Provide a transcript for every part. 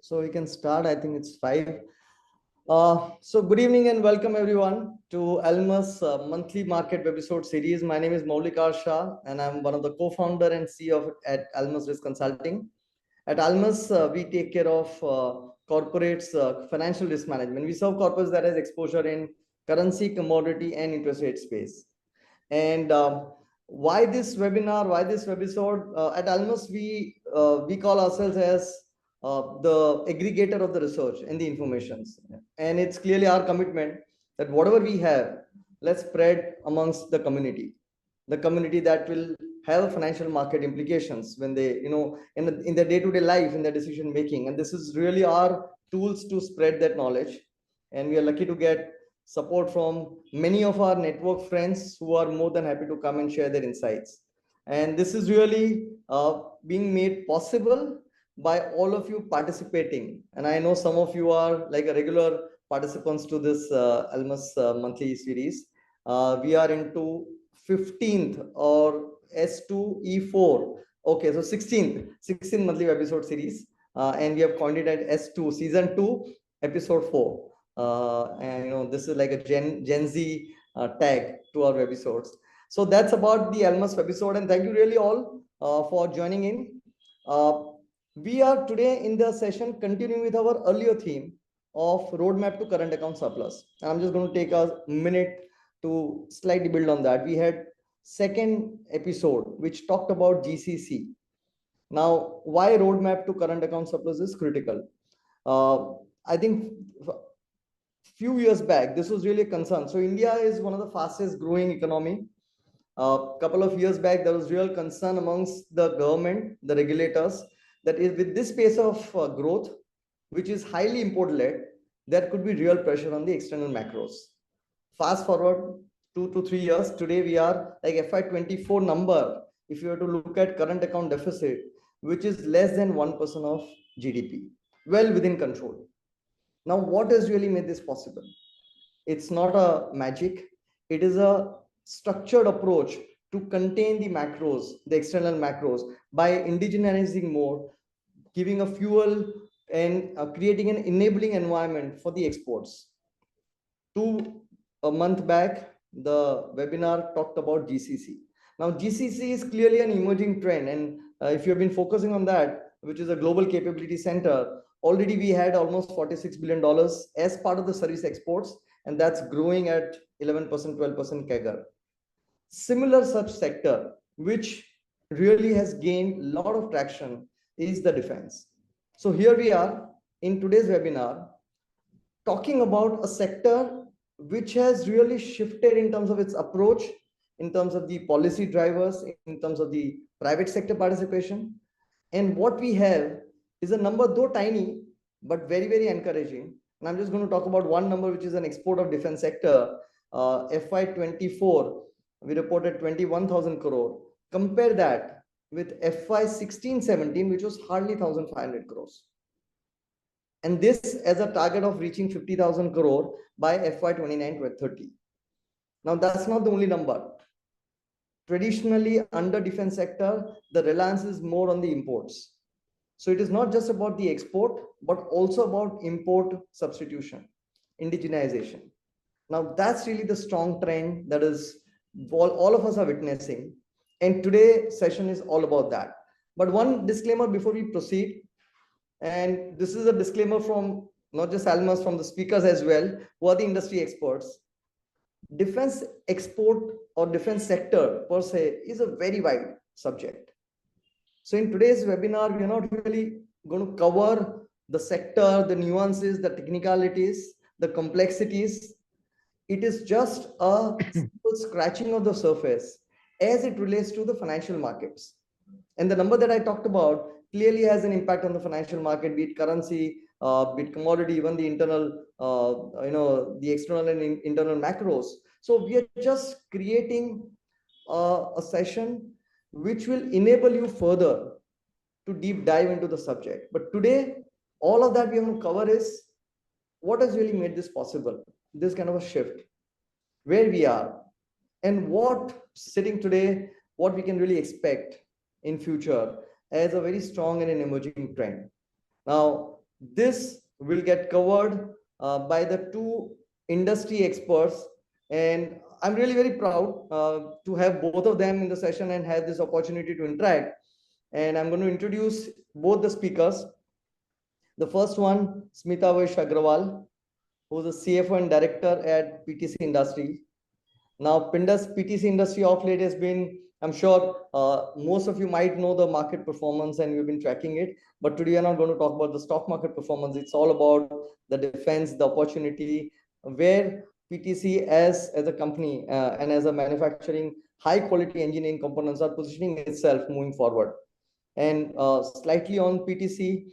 So we can start. I think it's 5. So good evening and welcome everyone to Almus Monthly Market Webisode series. My name is Maulik Shah and I'm one of the co-founder and CEO at Almus Risk Consulting. At Almus, we take care of corporates' financial risk management. We serve corporates that has exposure in currency, commodity, and interest rate space. And why this webinar? Why this episode? At Almus, we call ourselves as the aggregator of the research and the informations. And it's clearly our commitment that whatever we have, let's spread amongst the community that will have financial market implications when they, in their day-to-day life, in their decision making. And this is really our tools to spread that knowledge. And we are lucky to get support from many of our network friends who are more than happy to come and share their insights. And this is really being made possible by all of you participating. And I know some of you are like a regular participants to this Almus monthly series. We are into 15th or S2E4. Okay, so 16th monthly episode series. And we have coined it at S2, season 2, episode 4. And this is like a Gen Z tag to our webisodes. So that's about the Almus episode, and thank you really all for joining in. We are today in the session continuing with our earlier theme of roadmap to current account surplus. And I'm just going to take a minute to slightly build on that. We had second episode which talked about GCC. Now, why roadmap to current account surplus is critical. I think few years back, this was really a concern. So India is one of the fastest growing economy. A couple of years back, there was real concern amongst the government, the regulators, that with this pace of growth, which is highly import-led, there could be real pressure on the external macros. Fast forward 2 to 3 years, today we are like FY24 number, if you were to look at current account deficit, which is less than 1% of GDP, well within control. Now, what has really made this possible? It's not a magic. It is a structured approach to contain the macros, the external macros, by indigenizing more, giving a fuel and creating an enabling environment for the exports. A month back, the webinar talked about GCC. Now, GCC is clearly an emerging trend. And if you have been focusing on that, which is a global capability center, already we had almost $46 billion as part of the service exports, and that's growing at 11%, 12% CAGR. Similar such sector, which really has gained a lot of traction, is the defense. So here we are in today's webinar, talking about a sector which has really shifted in terms of its approach, in terms of the policy drivers, in terms of the private sector participation. And what we have is a number, though tiny, but very, very encouraging. And I'm just going to talk about one number, which is an export of defense sector. FY24, we reported 21,000 crore. Compare that with FY16-17, which was hardly 1,500 crores. And this as a target of reaching 50,000 crore by FY29-30. Now, that's not the only number. Traditionally, under defense sector, the reliance is more on the imports. So it is not just about the export, but also about import substitution, indigenization. Now, that's really the strong trend that is all of us are witnessing. And today's session is all about that. But one disclaimer before we proceed, and this is a disclaimer from not just Almus, from the speakers as well, who are the industry experts. Defense export or defense sector per se is a very wide subject. So in today's webinar, we are not really going to cover the sector, the nuances, the technicalities, the complexities. It is just a simple scratching of the surface as it relates to the financial markets. And the number that I talked about clearly has an impact on the financial market, be it currency, be it commodity, even the internal, the external and internal macros. So we are just creating a session which will enable you further to deep dive into the subject. But today, all of that we want to cover is what has really made this possible, this kind of a shift, where we are, and what sitting today, what we can really expect in future as a very strong and an emerging trend. Now, This will get covered by the two industry experts, and I'm really very proud to have both of them in the session and have this opportunity to interact. And I'm going to introduce both the speakers. The first one, Smita Vaish Agarwal, who's the CFO and director at PTC Industry. Now, Pinda's PTC industry of late has been, I'm sure most of you might know the market performance and we've been tracking it. But today we're not going to talk about the stock market performance. It's all about the defense, the opportunity, where PTC as a company and as a manufacturing high quality engineering components are positioning itself moving forward. And slightly on PTC,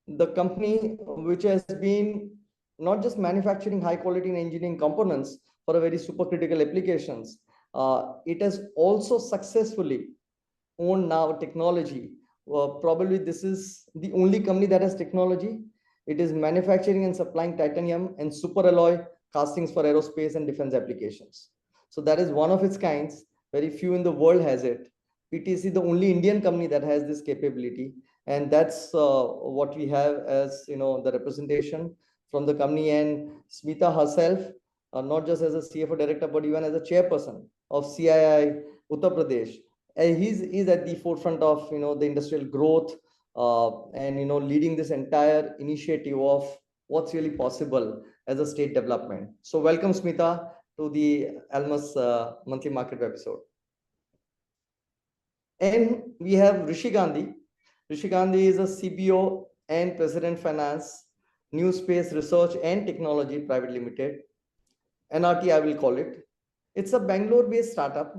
the company which has been not just manufacturing high quality engineering components for a very supercritical applications, it has also successfully owned now technology. Probably this is the only company that has technology. It is manufacturing and supplying titanium and super alloy castings for aerospace and defense applications. So that is one of its kinds. Very few in the world has it. PTC, the only Indian company that has this capability, and that's what we have as the representation from the company. And Smita herself, not just as a CFO director, but even as a chairperson of CII Uttar Pradesh. And he's at the forefront of the industrial growth and leading this entire initiative of what's really possible as a state development. So welcome, Smita, to the Almus Monthly Market Webisode. And we have Hrishi Gandhi. Hrishi Gandhi is a CBO and President Finance, NewSpace Research and Technology Private Limited, NRT I will call it. It's a Bangalore-based startup.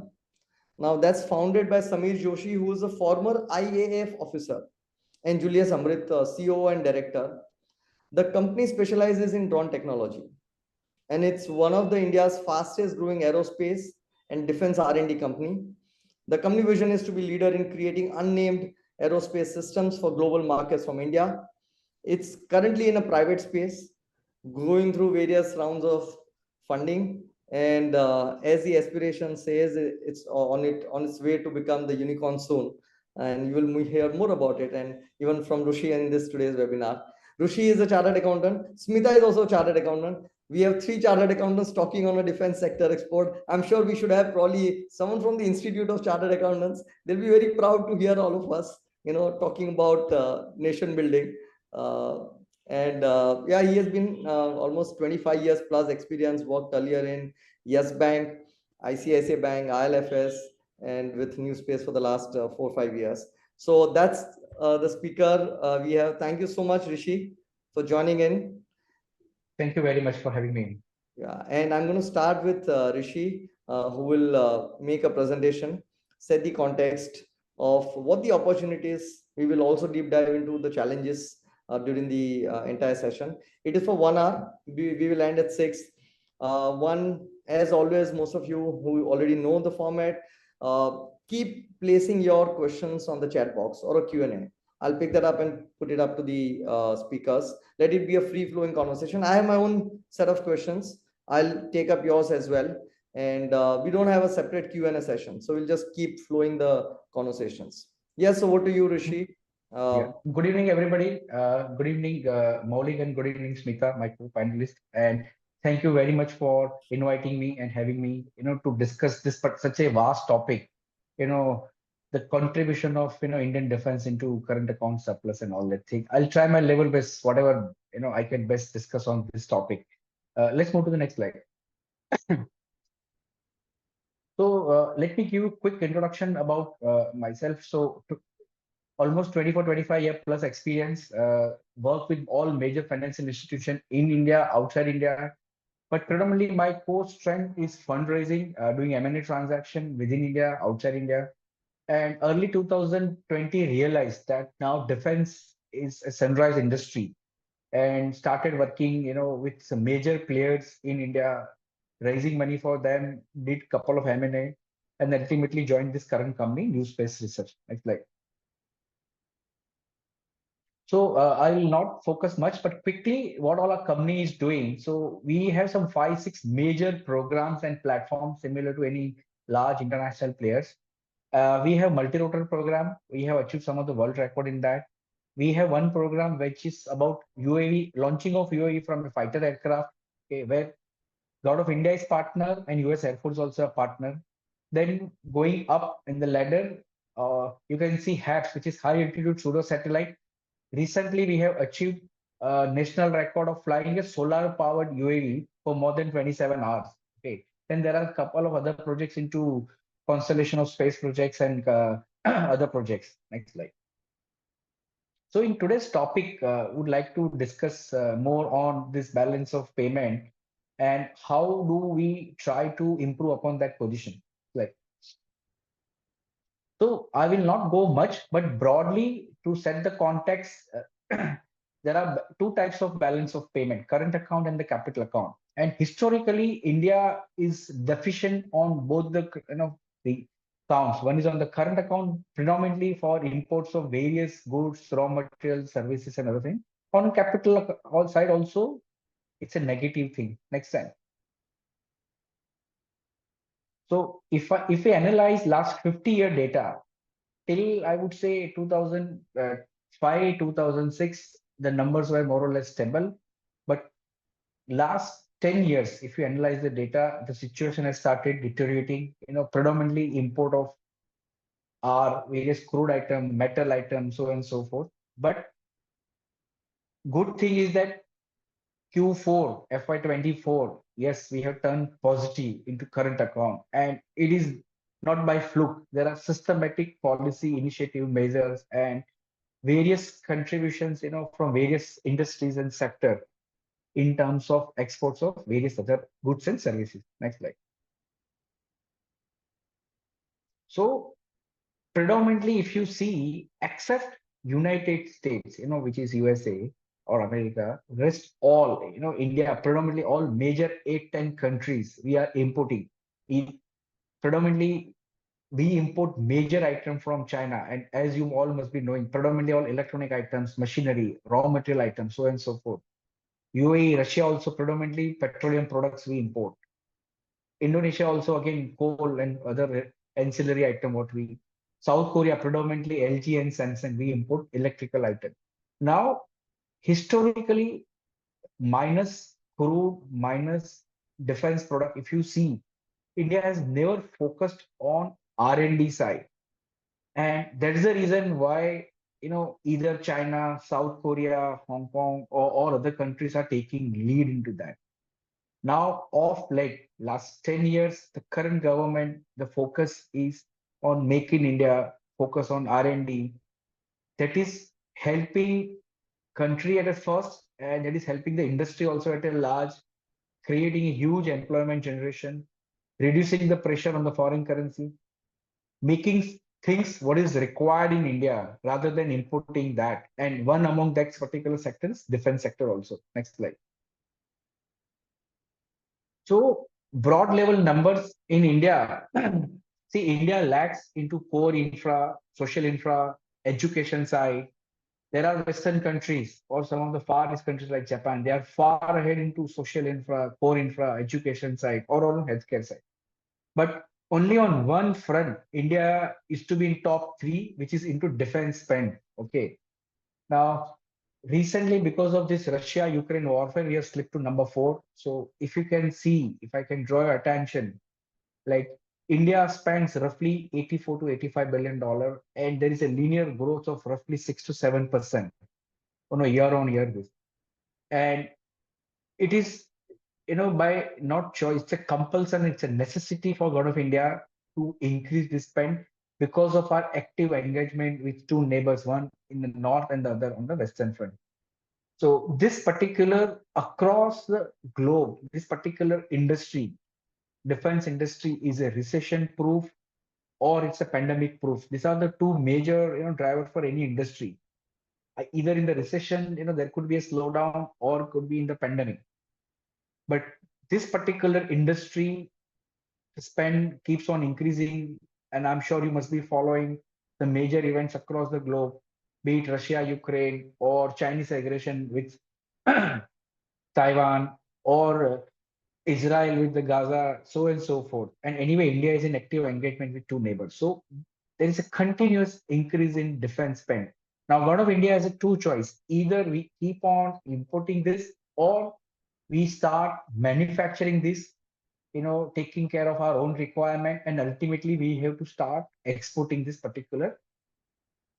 Now that's founded by Samir Joshi, who is a former IAF officer, and Julius Amrit, CEO and director. The company specializes in drone technology, and it's one of the India's fastest growing aerospace and defense R&D company. The company vision is to be leader in creating unnamed aerospace systems for global markets from India. It's currently in a private space, going through various rounds of funding, and as the aspiration says, it's on its way to become the unicorn soon. And you will hear more about it, and even from Hrishi in this today's webinar. Hrishi is a chartered accountant. Smita is also a chartered accountant. We have 3 chartered accountants talking on a defense sector export. I'm sure we should have probably someone from the Institute of Chartered Accountants. They'll be very proud to hear all of us, talking about nation building. Yeah, he has been almost 25 years plus experience, worked earlier in Yes Bank, ICICI Bank, ILFS, and with NewSpace for the last 4 or 5 years. So that's the speaker we have. Thank you so much, Hrishi, for joining in. Thank you very much for having me. Yeah, and I'm going to start with Hrishi, who will make a presentation, set the context of what the opportunities. We will also deep dive into the challenges during the entire session. It is for 1 hour. We will end at 6. As always, most of you who already know the format, keep placing your questions on the chat box or a Q&A. I'll pick that up and put it up to the speakers. Let it be a free-flowing conversation. I have my own set of questions. I'll take up yours as well. And we don't have a separate Q&A session. So we'll just keep flowing the conversations. Yes, over to you, Hrishi. Yeah. Good evening, everybody. Good evening, Maulik, and good evening, Smita, my co-panelist. And thank you very much for inviting me and having me, to discuss this, but such a vast topic, the contribution of, Indian defense into current account surplus and all that thing. I'll try my level best, whatever, I can best discuss on this topic. Let's move to the next slide. So let me give you a quick introduction about myself. So almost 24, 25 year plus experience, work with all major financial institutions in India, outside India. But predominantly my core strength is fundraising, doing M&A transaction within India, outside India. And early 2020 realized that now defense is a sunrise industry, and started working, with some major players in India, raising money for them, did couple of M&A, and ultimately joined this current company, NewSpace Research. Next slide. So I will not focus much, but quickly what all our company is doing. So we have some 5, 6 major programs and platforms similar to any large international players. We have multi-rotor program. We have achieved some of the world record in that. we have one program which is about UAV, launching of UAV from a fighter aircraft, okay, where a lot of India is partner and US Air Force also a partner. Then going up in the ladder, you can see HAPS, which is high altitude pseudo satellite. Recently, we have achieved a national record of flying a solar powered UAV for more than 27 hours. Okay. Then there are a couple of other projects into constellation of space projects and other projects. Next slide. So in today's topic, would like to discuss more on this balance of payment and how do we try to improve upon that position. Like, so I will not go much, but broadly to set the context, there are two types of balance of payment: current account and the capital account. And historically, India is deficient on both the the accounts. One is on the current account, predominantly for imports of various goods, raw materials, services, and other things. On capital side also, it's a negative thing. Next time. So if we analyze last 50-year data, till I would say 2005, 2006, the numbers were more or less stable. But last 10 years, if you analyze the data, the situation has started deteriorating. Predominantly import of our various crude item, metal items, so and so forth. But good thing is that Q4 FY24, yes, we have turned positive into current account, and it is not by fluke. There are systematic policy initiative measures and various contributions, from various industries and sector in terms of exports of various other goods and services. Next slide. So predominantly, if you see, except United States, which is USA or America, rest all, India, predominantly all major 8-10 countries, we are importing. Predominantly, we import major items from China. And as you all must be knowing, predominantly all electronic items, machinery, raw material items, so on and so forth. UAE, Russia also predominantly petroleum products we import. Indonesia also again coal and other ancillary item what we. South Korea predominantly LG and Samsung we import electrical item. Now historically minus crude minus defense product, if you see, India has never focused on R&D side, and that is the reason why either China, South Korea, Hong Kong, or other countries are taking lead into that. Now, of late, last 10 years, the current government, the focus is on Make in India, focus on R&D. That is helping country at a first, and that is helping the industry also at a large, creating a huge employment generation, reducing the pressure on the foreign currency, making things what is required in India rather than importing that. And one among that particular sector is defense sector also. Next slide. So broad level numbers in India, see, India lacks into core infra, social infra, education side. There are Western countries or some of the far east countries like Japan, they are far ahead into social infra, core infra, education side, or on healthcare side. But only on one front, India is to be in top 3, which is into defense spend. Okay. Now, recently, because of this Russia-Ukraine warfare, we have slipped to number 4. So if you can see, if I can draw your attention, like India spends roughly 84 to 85 billion dollar, and there is a linear growth of roughly 6 to 7% on a year-on-year basis. And it is, by not choice, it's a compulsion, it's a necessity for God of India to increase this spend because of our active engagement with 2 neighbors, one in the north and the other on the western front. So this particular across the globe, this particular industry, defense industry, is a recession proof or it's a pandemic proof. These are the 2 major drivers for any industry. Either in the recession, there could be a slowdown or could be in the pandemic. But this particular industry spend keeps on increasing, and I'm sure you must be following the major events across the globe, be it Russia, Ukraine, or Chinese aggression with Taiwan, or Israel with the Gaza, so and so forth. And anyway, India is in active engagement with 2 neighbors. So there is a continuous increase in defense spend. Now, government of India has a two choice. Either we keep on importing this, or we start manufacturing this, taking care of our own requirement, and ultimately we have to start exporting this particular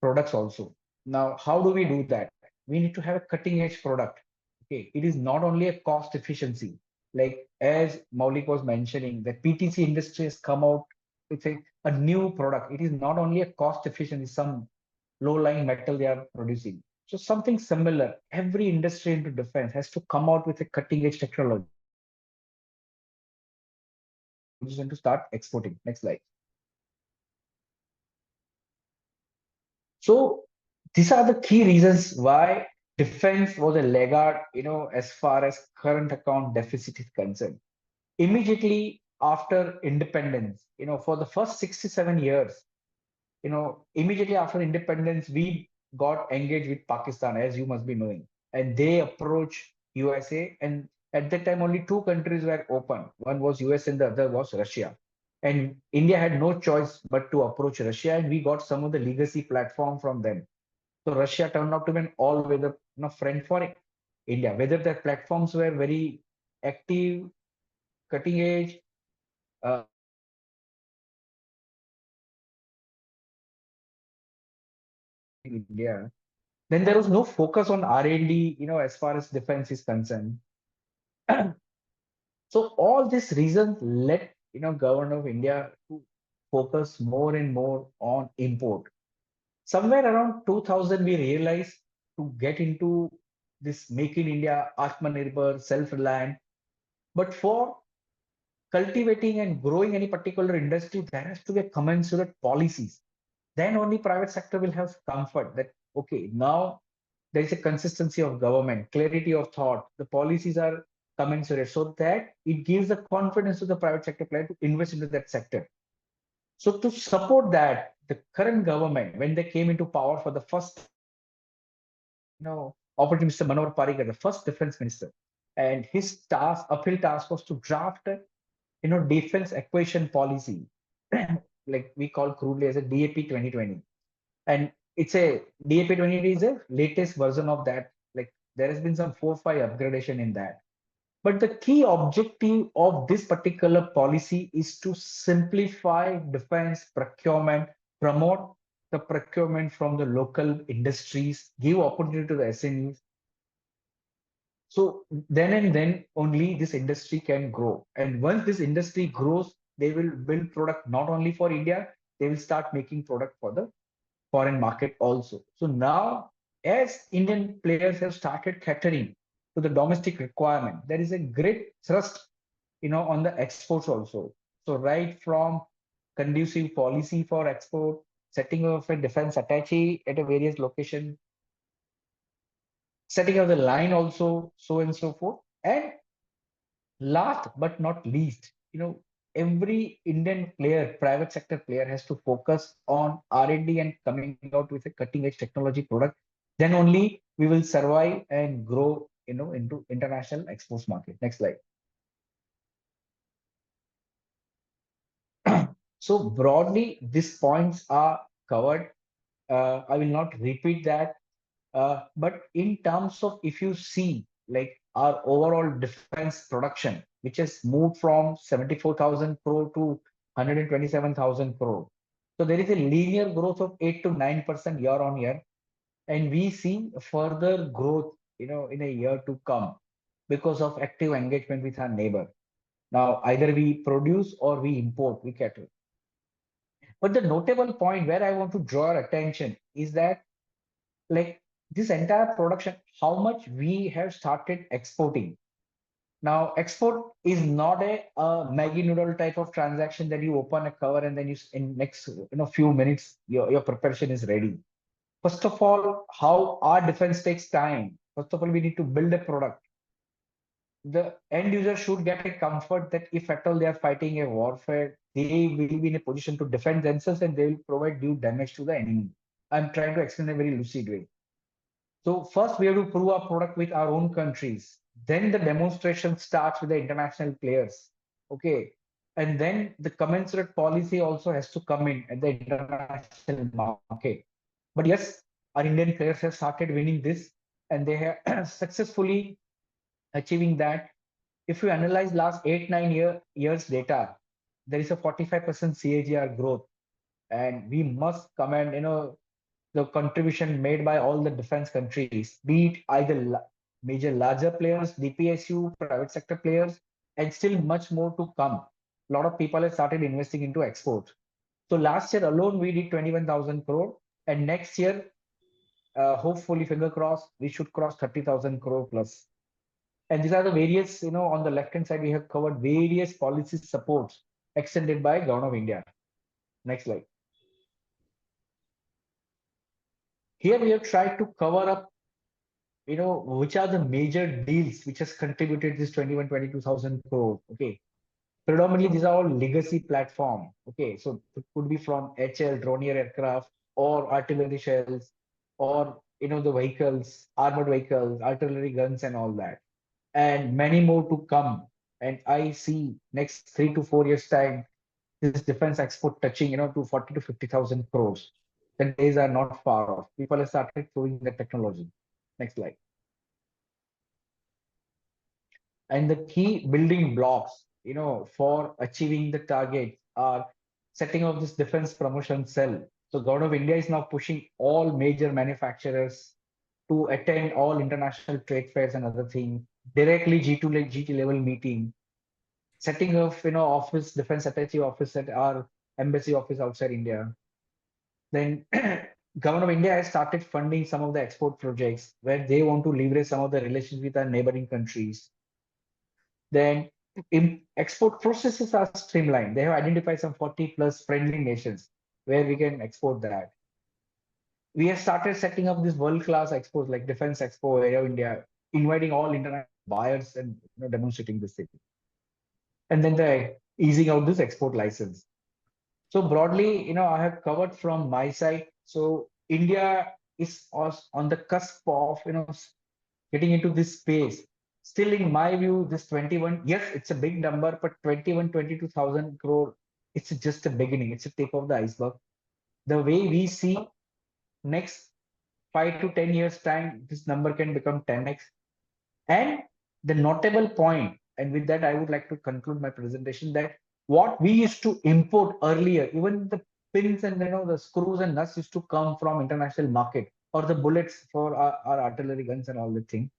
products also. Now, how do we do that? We need to have a cutting edge product. Okay, it is not only a cost efficiency, like as Maulik was mentioning, that PTC industry has come out with a new product. It is not only a cost efficiency, some low-lying metal they are producing. So something similar, every industry into defense has to come out with a cutting edge technology and to start exporting. Next slide. So these are the key reasons why defense was a laggard, as far as current account deficit is concerned. Immediately after independence, for the first 67 years, immediately after independence, we got engaged with Pakistan, as you must be knowing, and they approached USA. And at that time, only two countries were open. One was US and the other was Russia. And India had no choice but to approach Russia, and we got some of the legacy platform from them. So Russia turned out to be an all-weather friend for India. Whether their platforms were very active, cutting edge, India, then there was no focus on R&D, as far as defense is concerned. So all these reasons led, government of India to focus more and more on import. Somewhere around 2000, we realized to get into this Make in India, Atmanirbhar, self-reliant. But for cultivating and growing any particular industry, there has to be a commensurate policies. Then only private sector will have comfort that, okay, now there is a consistency of government, clarity of thought, the policies are commensurate, so that it gives the confidence to the private sector player to invest into that sector. So to support that, the current government, when they came into power for the first, opportunity, Mr. Manohar Parrikar, the first defense minister, and his task, uphill task was to draft defense acquisition policy, like we call crudely as a DAP 2020. And it's a DAP 2020 is a latest version of that. Like there has been some 4-5 upgradation in that. But the key objective of this particular policy is to simplify defense procurement, promote the procurement from the local industries, give opportunity to the SMEs. So then and then only this industry can grow. And once this industry grows, they will build product not only for India, they will start making product for the foreign market also. So now, as Indian players have started catering to the domestic requirement, there is a great thrust, on the exports also. So right from conducive policy for export, setting of a defense attaché at a various location, setting of the line also, so and so forth. And last but not least, every Indian player, private sector player, has to focus on R&D and coming out with a cutting edge technology product. Then only we will survive and grow, into international exports market. Next slide. So broadly, these points are covered. I will not repeat that. But in terms of, if you see like our overall defense production, which has moved from 74,000 crore to 127,000 crore. So there is a linear growth of 8 to 9% year on year. And we see further growth, in a year to come because of active engagement with our neighbor. Now, either we produce or we import, we cater. But the notable point where I want to draw your attention is that, like, this entire production, how much we have started exporting. Now, export is not a Maggie noodle type of transaction that you open a cover and then you in next few minutes your preparation is ready. First of all, how our defense takes time. First of all, we need to build a product. The end user should get a comfort that if at all they are fighting a warfare, they will be in a position to defend themselves and they will provide due damage to the enemy. I'm trying to explain a very lucid way. So first we have to prove our product with our own countries. Then the demonstration starts with the international players. Okay. And then the commensurate policy also has to come in at the international market. But yes, our Indian players have started winning this, and they have successfully achieving that. If you analyze last 8 9 years data, there is a 45% CAGR growth, and we must commend the contribution made by all the defense countries, be it either major larger players, DPSU, private sector players, and still much more to come. A lot of people have started investing into exports. So last year alone, we did 21,000 crore, and next year, hopefully, finger crossed, we should cross 30,000 crore plus. And these are the various, on the left hand side, we have covered various policy supports extended by Government of India. Next slide. Here we have tried to cover up, which are the major deals which has contributed this 22,000 crore. Okay. Predominantly, these are all legacy platform. Okay. So it could be from HL, Dornier aircraft, or artillery shells, or, the vehicles, armored vehicles, artillery guns, and all that. And many more to come. And I see next 3 to 4 years time, this defense export touching, to 40 to 50,000 crores. The days are not far off. People have started proving the technology. Next slide. And the key building blocks, for achieving the target are setting up this defense promotion cell. So Government of India is now pushing all major manufacturers to attend all international trade fairs and other things, directly G2 level meeting, setting up, office, defense attaché office at our embassy office outside India. Then Government of India has started funding some of the export projects where they want to leverage some of the relations with our neighboring countries. Then export processes are streamlined. They have identified some 40 plus friendly nations where we can export that. We have started setting up this world-class expos like Defense Expo, Aero India, inviting all international buyers and demonstrating this thing. And then the easing out this export license. So broadly, I have covered from my side. So India is on the cusp of, getting into this space. Still, in my view, this 21, yes, it's a big number, but 22,000 crore, it's just a beginning. It's a tip of the iceberg. The way we see next 5 to 10 years time, this number can become 10x. And the notable point, and with that, I would like to conclude my presentation, that what we used to import earlier, even the pins and the screws and nuts used to come from international market, or the bullets for our artillery guns and all the thing.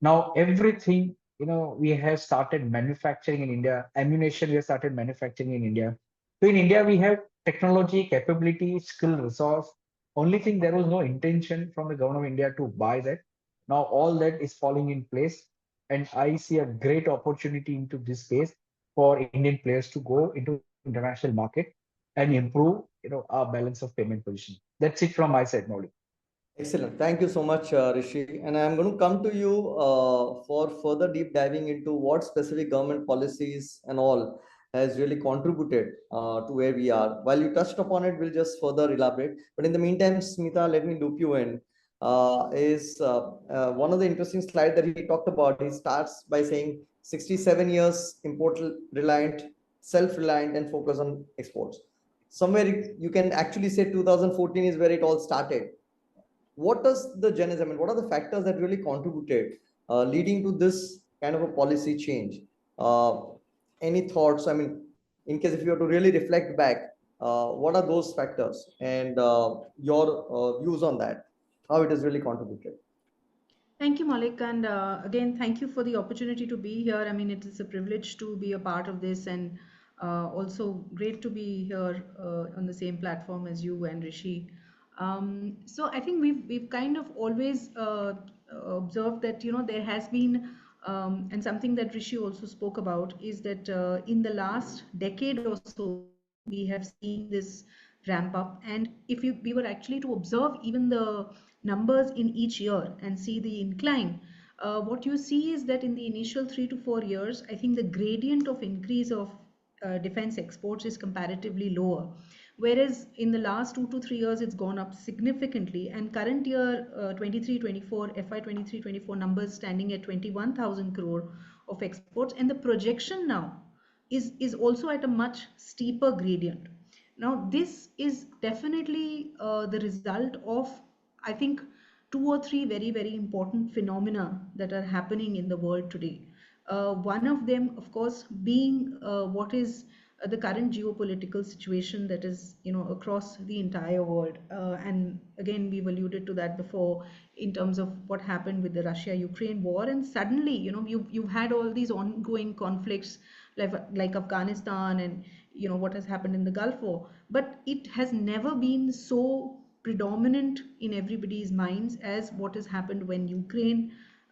Now everything, we have started manufacturing in India. Ammunition we have started manufacturing in India. So in India we have technology, capability, skill, resource. Only thing, there was no intention from the Government of India to buy that. Now all that is falling in place, and I see a great opportunity into this space for Indian players to go into international market and improve, our balance of payment position. That's it from my side, Maulik. Excellent. Thank you so much, Hrishi. And I'm going to come to you for further deep diving into what specific government policies and all has really contributed to where we are. While you touched upon it, we'll just further elaborate. But in the meantime, Smita, let me loop you in. One of the interesting slides that he talked about, he starts by saying 67 years import reliant, self-reliant, and focus on exports. Somewhere you can actually say 2014 is where it all started. What does the genesis, I mean, what are the factors that really contributed leading to this kind of a policy change? Any thoughts? I mean, in case if you have to really reflect back, what are those factors and your views on that, how it has really contributed? Thank you, Maulik. And again, thank you for the opportunity to be here. I mean, it is a privilege to be a part of this, and also great to be here on the same platform as you and Hrishi. So I think we've kind of always observed that there has been and something that Hrishi also spoke about is that in the last decade or so we have seen this ramp up, and if we were actually to observe even the numbers in each year and see the incline, what you see is that in the initial 3 to 4 years, I think the gradient of increase of defense exports is comparatively lower. Whereas in the last 2 to 3 years, it's gone up significantly. And current year 23-24, FY 23-24 numbers standing at 21,000 crore of exports. And the projection now is also at a much steeper gradient. Now, this is definitely the result of I think, two or three very, very important phenomena that are happening in the world today. One of them, of course, being what is the current geopolitical situation that is, across the entire world. And again, we've alluded to that before in terms of what happened with the Russia-Ukraine war. And suddenly, you've had all these ongoing conflicts like Afghanistan and, what has happened in the Gulf War. But it has never been so predominant in everybody's minds as what has happened when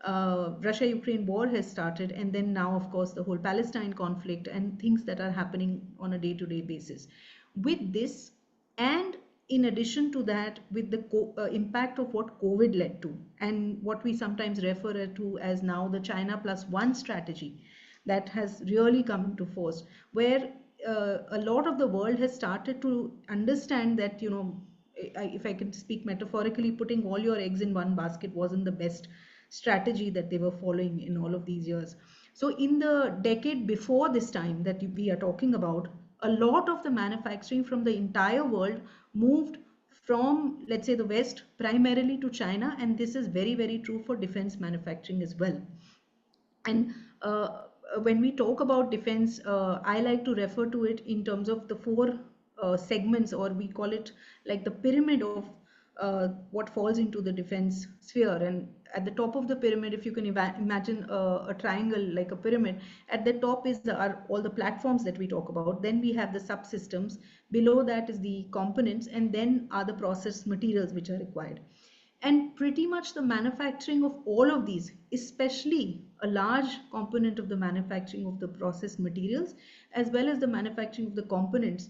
Russia-Ukraine war has started, and then now, of course, the whole Palestine conflict and things that are happening on a day-to-day basis. With this, and in addition to that, with the impact of what COVID led to, and what we sometimes refer to as now the China plus one strategy, that has really come into force, where a lot of the world has started to understand that, if I can speak metaphorically, putting all your eggs in one basket wasn't the best strategy that they were following in all of these years. So in the decade before this time that we are talking about, a lot of the manufacturing from the entire world moved from, let's say, the West primarily to China, and this is very, very true for defense manufacturing as well. And when we talk about defense, I like to refer to it in terms of the four segments, or we call it like the pyramid of what falls into the defense sphere. And at the top of the pyramid, if you can imagine a triangle like a pyramid, at the top are all the platforms that we talk about. Then we have the subsystems. Below that is the components, and then are the processed materials which are required. And pretty much the manufacturing of all of these, especially a large component of the manufacturing of the processed materials, as well as the manufacturing of the components,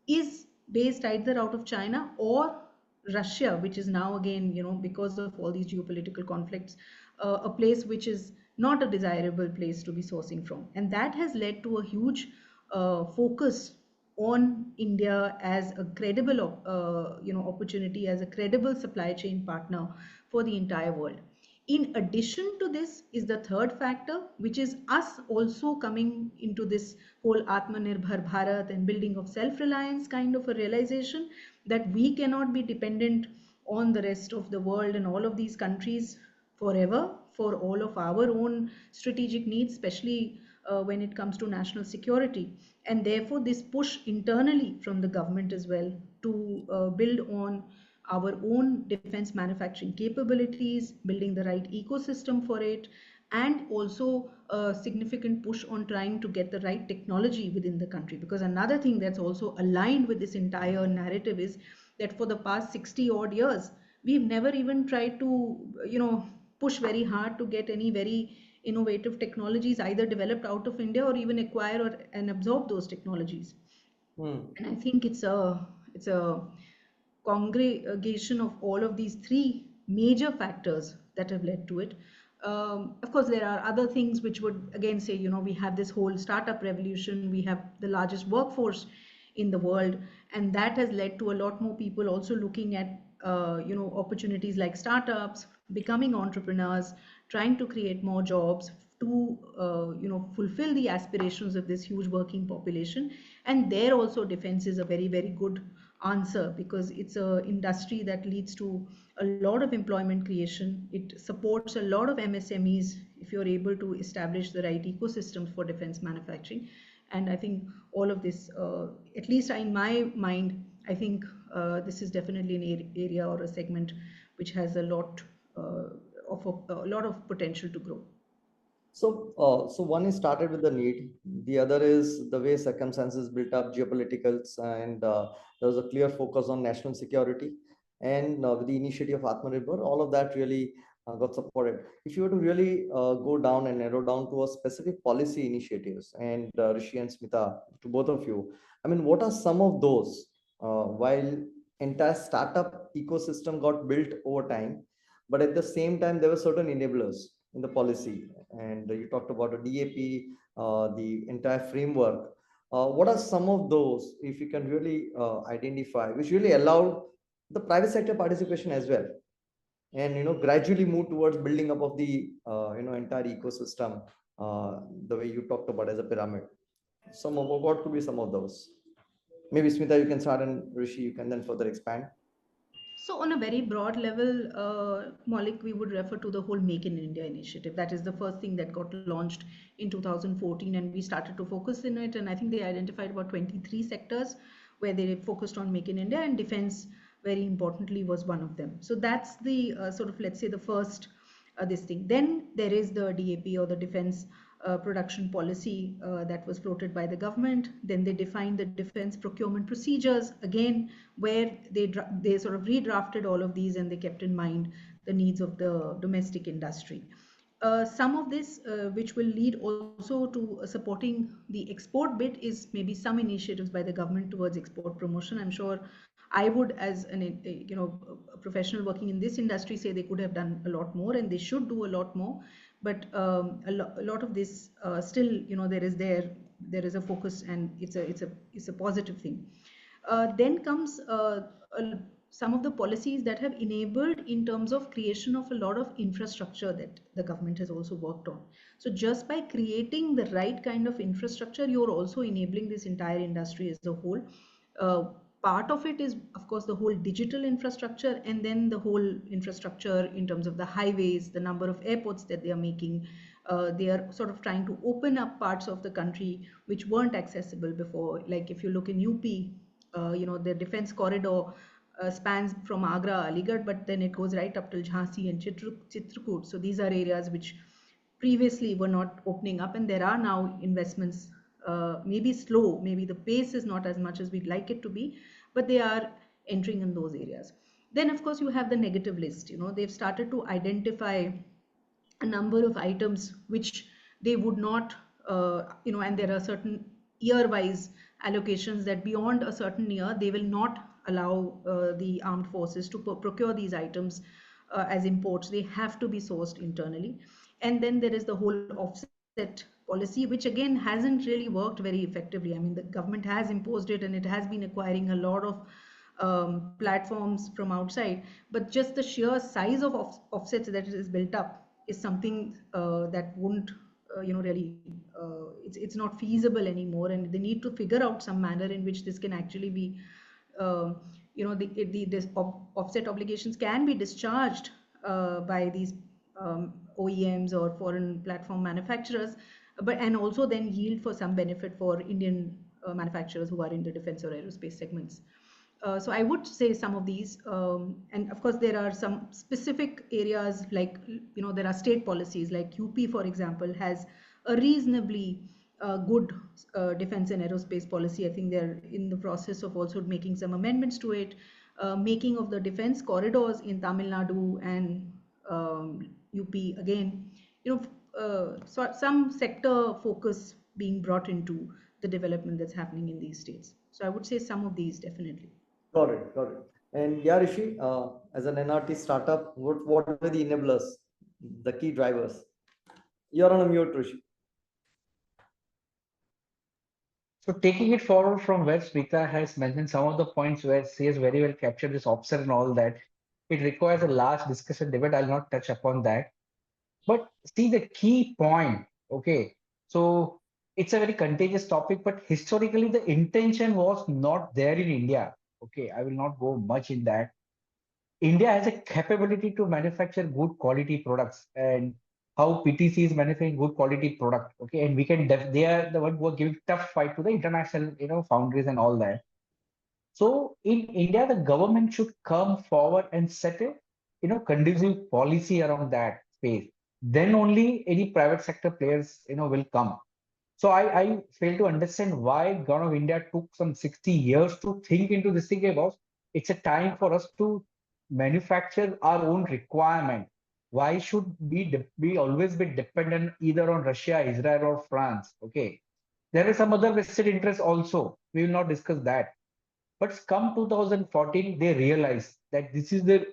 is based either out of China or Russia, which is now again, because of all these geopolitical conflicts, a place which is not a desirable place to be sourcing from. And that has led to a huge focus on India as a credible, opportunity, as a credible supply chain partner for the entire world. In addition to this is the third factor, which is us also coming into this whole Atmanirbhar Bharat and building of self-reliance kind of a realization that we cannot be dependent on the rest of the world and all of these countries forever for all of our own strategic needs, especially when it comes to national security. And therefore, this push internally from the government as well to build on our own defense manufacturing capabilities, building the right ecosystem for it, and also a significant push on trying to get the right technology within the country. Because another thing that's also aligned with this entire narrative is that for the past 60 odd years, we've never even tried to, push very hard to get any very innovative technologies either developed out of India or even acquire and absorb those technologies. And I think it's a congregation of all of these three major factors that have led to it. Of course, there are other things which would again say, we have this whole startup revolution, we have the largest workforce in the world, and that has led to a lot more people also looking at, opportunities like startups, becoming entrepreneurs, trying to create more jobs to, fulfill the aspirations of this huge working population. And there also defense is a very, very good answer, because it's an industry that leads to a lot of employment creation. It supports a lot of MSMEs if you're able to establish the right ecosystems for defense manufacturing. And I think all of this, at least in my mind, I think this is definitely an area or a segment which has a lot of potential to grow. So one is started with the need. The other is the way circumstances built up, geopoliticals, and there was a clear focus on national security. And with the initiative of Atmanirbhar, all of that really got supported. If you were to really go down and narrow down to a specific policy initiatives, and Hrishi and Smita, to both of you, I mean, what are some of those? While entire startup ecosystem got built over time, but at the same time, there were certain enablers in the policy, and you talked about a DAP, the entire framework. What are some of those, if you can really identify, which really allowed the private sector participation as well, and gradually move towards building up of the entire ecosystem, the way you talked about as a pyramid? Some of what could be some of those? Maybe Smita, you can start, and Hrishi, you can then further expand. So on a very broad level, Maulik, we would refer to the whole Make in India initiative. That is the first thing that got launched in 2014, and we started to focus in it. And I think they identified about 23 sectors where they focused on Make in India, and defense, very importantly, was one of them. So that's the sort of, let's say, the first this thing. Then there is the DAP, or the Defense Production Policy, that was floated by the government. Then they defined the defense procurement procedures, again, where they sort of redrafted all of these, and they kept in mind the needs of the domestic industry. Some of this, which will lead also to supporting the export bit, is maybe some initiatives by the government towards export promotion. I'm sure I would, as a professional working in this industry, say they could have done a lot more, and they should do a lot more. But a lot of this still, there is a focus, and it's a positive thing. Then comes some of the policies that have enabled in terms of creation of a lot of infrastructure that the government has also worked on. So just by creating the right kind of infrastructure, you're also enabling this entire industry as a whole. Part of it is, of course, the whole digital infrastructure, and then the whole infrastructure in terms of the highways, the number of airports that they are making. They are sort of trying to open up parts of the country which weren't accessible before. Like if you look in UP, the defense corridor spans from Agra, Aligarh, but then it goes right up till Jhansi and Chitrakoot. So these are areas which previously were not opening up, and there are now investments, maybe slow, maybe the pace is not as much as we'd like it to be, but they are entering in those areas. Then, of course, you have the negative list. They've started to identify a number of items which they would not, and there are certain year-wise allocations that beyond a certain year, they will not allow the armed forces to procure these items as imports. They have to be sourced internally. And then there is the whole offset policy, which again hasn't really worked very effectively. I mean, the government has imposed it, and it has been acquiring a lot of platforms from outside, but just the sheer size of offsets that is built up is something that won't really it's not feasible anymore, and they need to figure out some manner in which this can actually be this offset obligations can be discharged by these OEMs or foreign platform manufacturers, and also then yield for some benefit for Indian manufacturers who are in the defense or aerospace segments. So I would say some of these, and of course there are some specific areas like, there are state policies like UP, for example, has a reasonably good defense and aerospace policy. I think they're in the process of also making some amendments to it, making of the defense corridors in Tamil Nadu and UP again, so some sector focus being brought into the development that's happening in these states. So I would say some of these definitely. Got it, got it. And yeah, Hrishi, as an NRT startup, what are the enablers, the key drivers? You're on a mute, Hrishi. So taking it forward from where Smita has mentioned some of the points where she has very well captured this offset and all that, it requires a large discussion debate. I'll not touch upon that. But see the key point, okay? So it's a very contagious topic, but historically the intention was not there in India. Okay, I will not go much in that. India has a capability to manufacture good quality products, and how PTC is manufacturing good quality product. Okay, and we can they are the one who are giving tough fight to the international foundries and all that. So in India, the government should come forward and set a conducive policy around that space. Then only any private sector players will come. So I fail to understand why government of India took some 60 years to think into this thing about. It's a time for us to manufacture our own requirement. Why should we always be dependent either on Russia, Israel, or France? Okay, there is some other vested interest also. We will not discuss that. But come 2014, they realized that this is the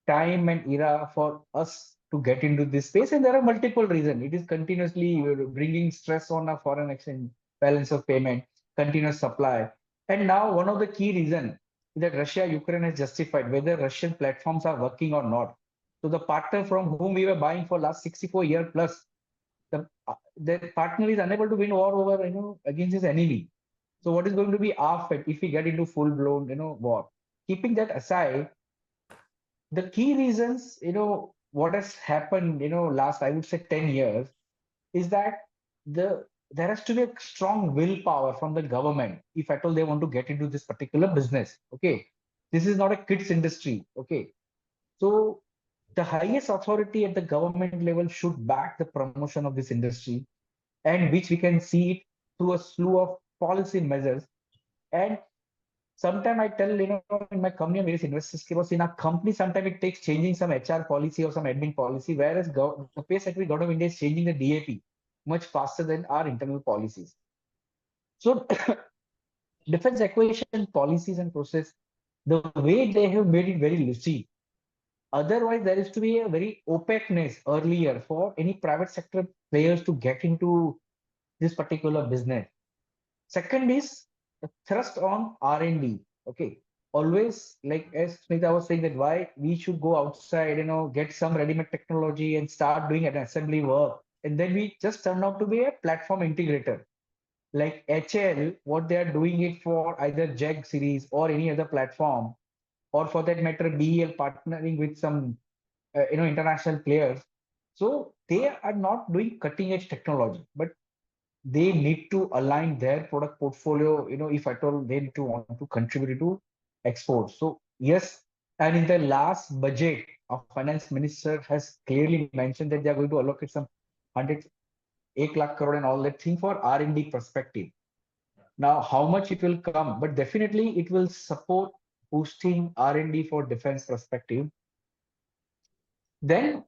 time and era for us to get into this space, and there are multiple reasons. It is continuously bringing stress on a foreign exchange balance of payment, continuous supply, and now one of the key reasons is that Russia Ukraine has justified whether Russian platforms are working or not. So the partner from whom we were buying for last 64 years plus, the partner is unable to win war over against his enemy. So what is going to be our fate if we get into full blown war? Keeping that aside, The key reasons, what has happened, last, I would say 10 years, is that there has to be a strong willpower from the government if at all they want to get into this particular business. Okay. This is not a kids industry. Okay. So the highest authority at the government level should back the promotion of this industry, and which we can see it through a slew of policy measures. And sometimes I tell, in my company, various investors, because in our company, sometimes it takes changing some HR policy or some admin policy, whereas the pace at which government of India is changing the DAP much faster than our internal policies. So defense acquisition policies and process, the way they have made it very loosey. Otherwise, there is to be a very opaqueness earlier for any private sector players to get into this particular business. Second is the thrust on R&D. Okay. Always, like as Smita was saying, that why we should go outside, get some ready-made technology and start doing an assembly work. And then we just turn out to be a platform integrator. Like HL, what they are doing it for either JEG series or any other platform, or for that matter, BEL partnering with some international players. So they are not doing cutting edge technology, but they need to align their product portfolio, if at all they need to want to contribute to exports. So yes, and in the last budget, our finance minister has clearly mentioned that they are going to allocate some 100 lakh crore and all that thing for R&D perspective. Now, how much it will come, but definitely it will support boosting R&D for defense perspective. Then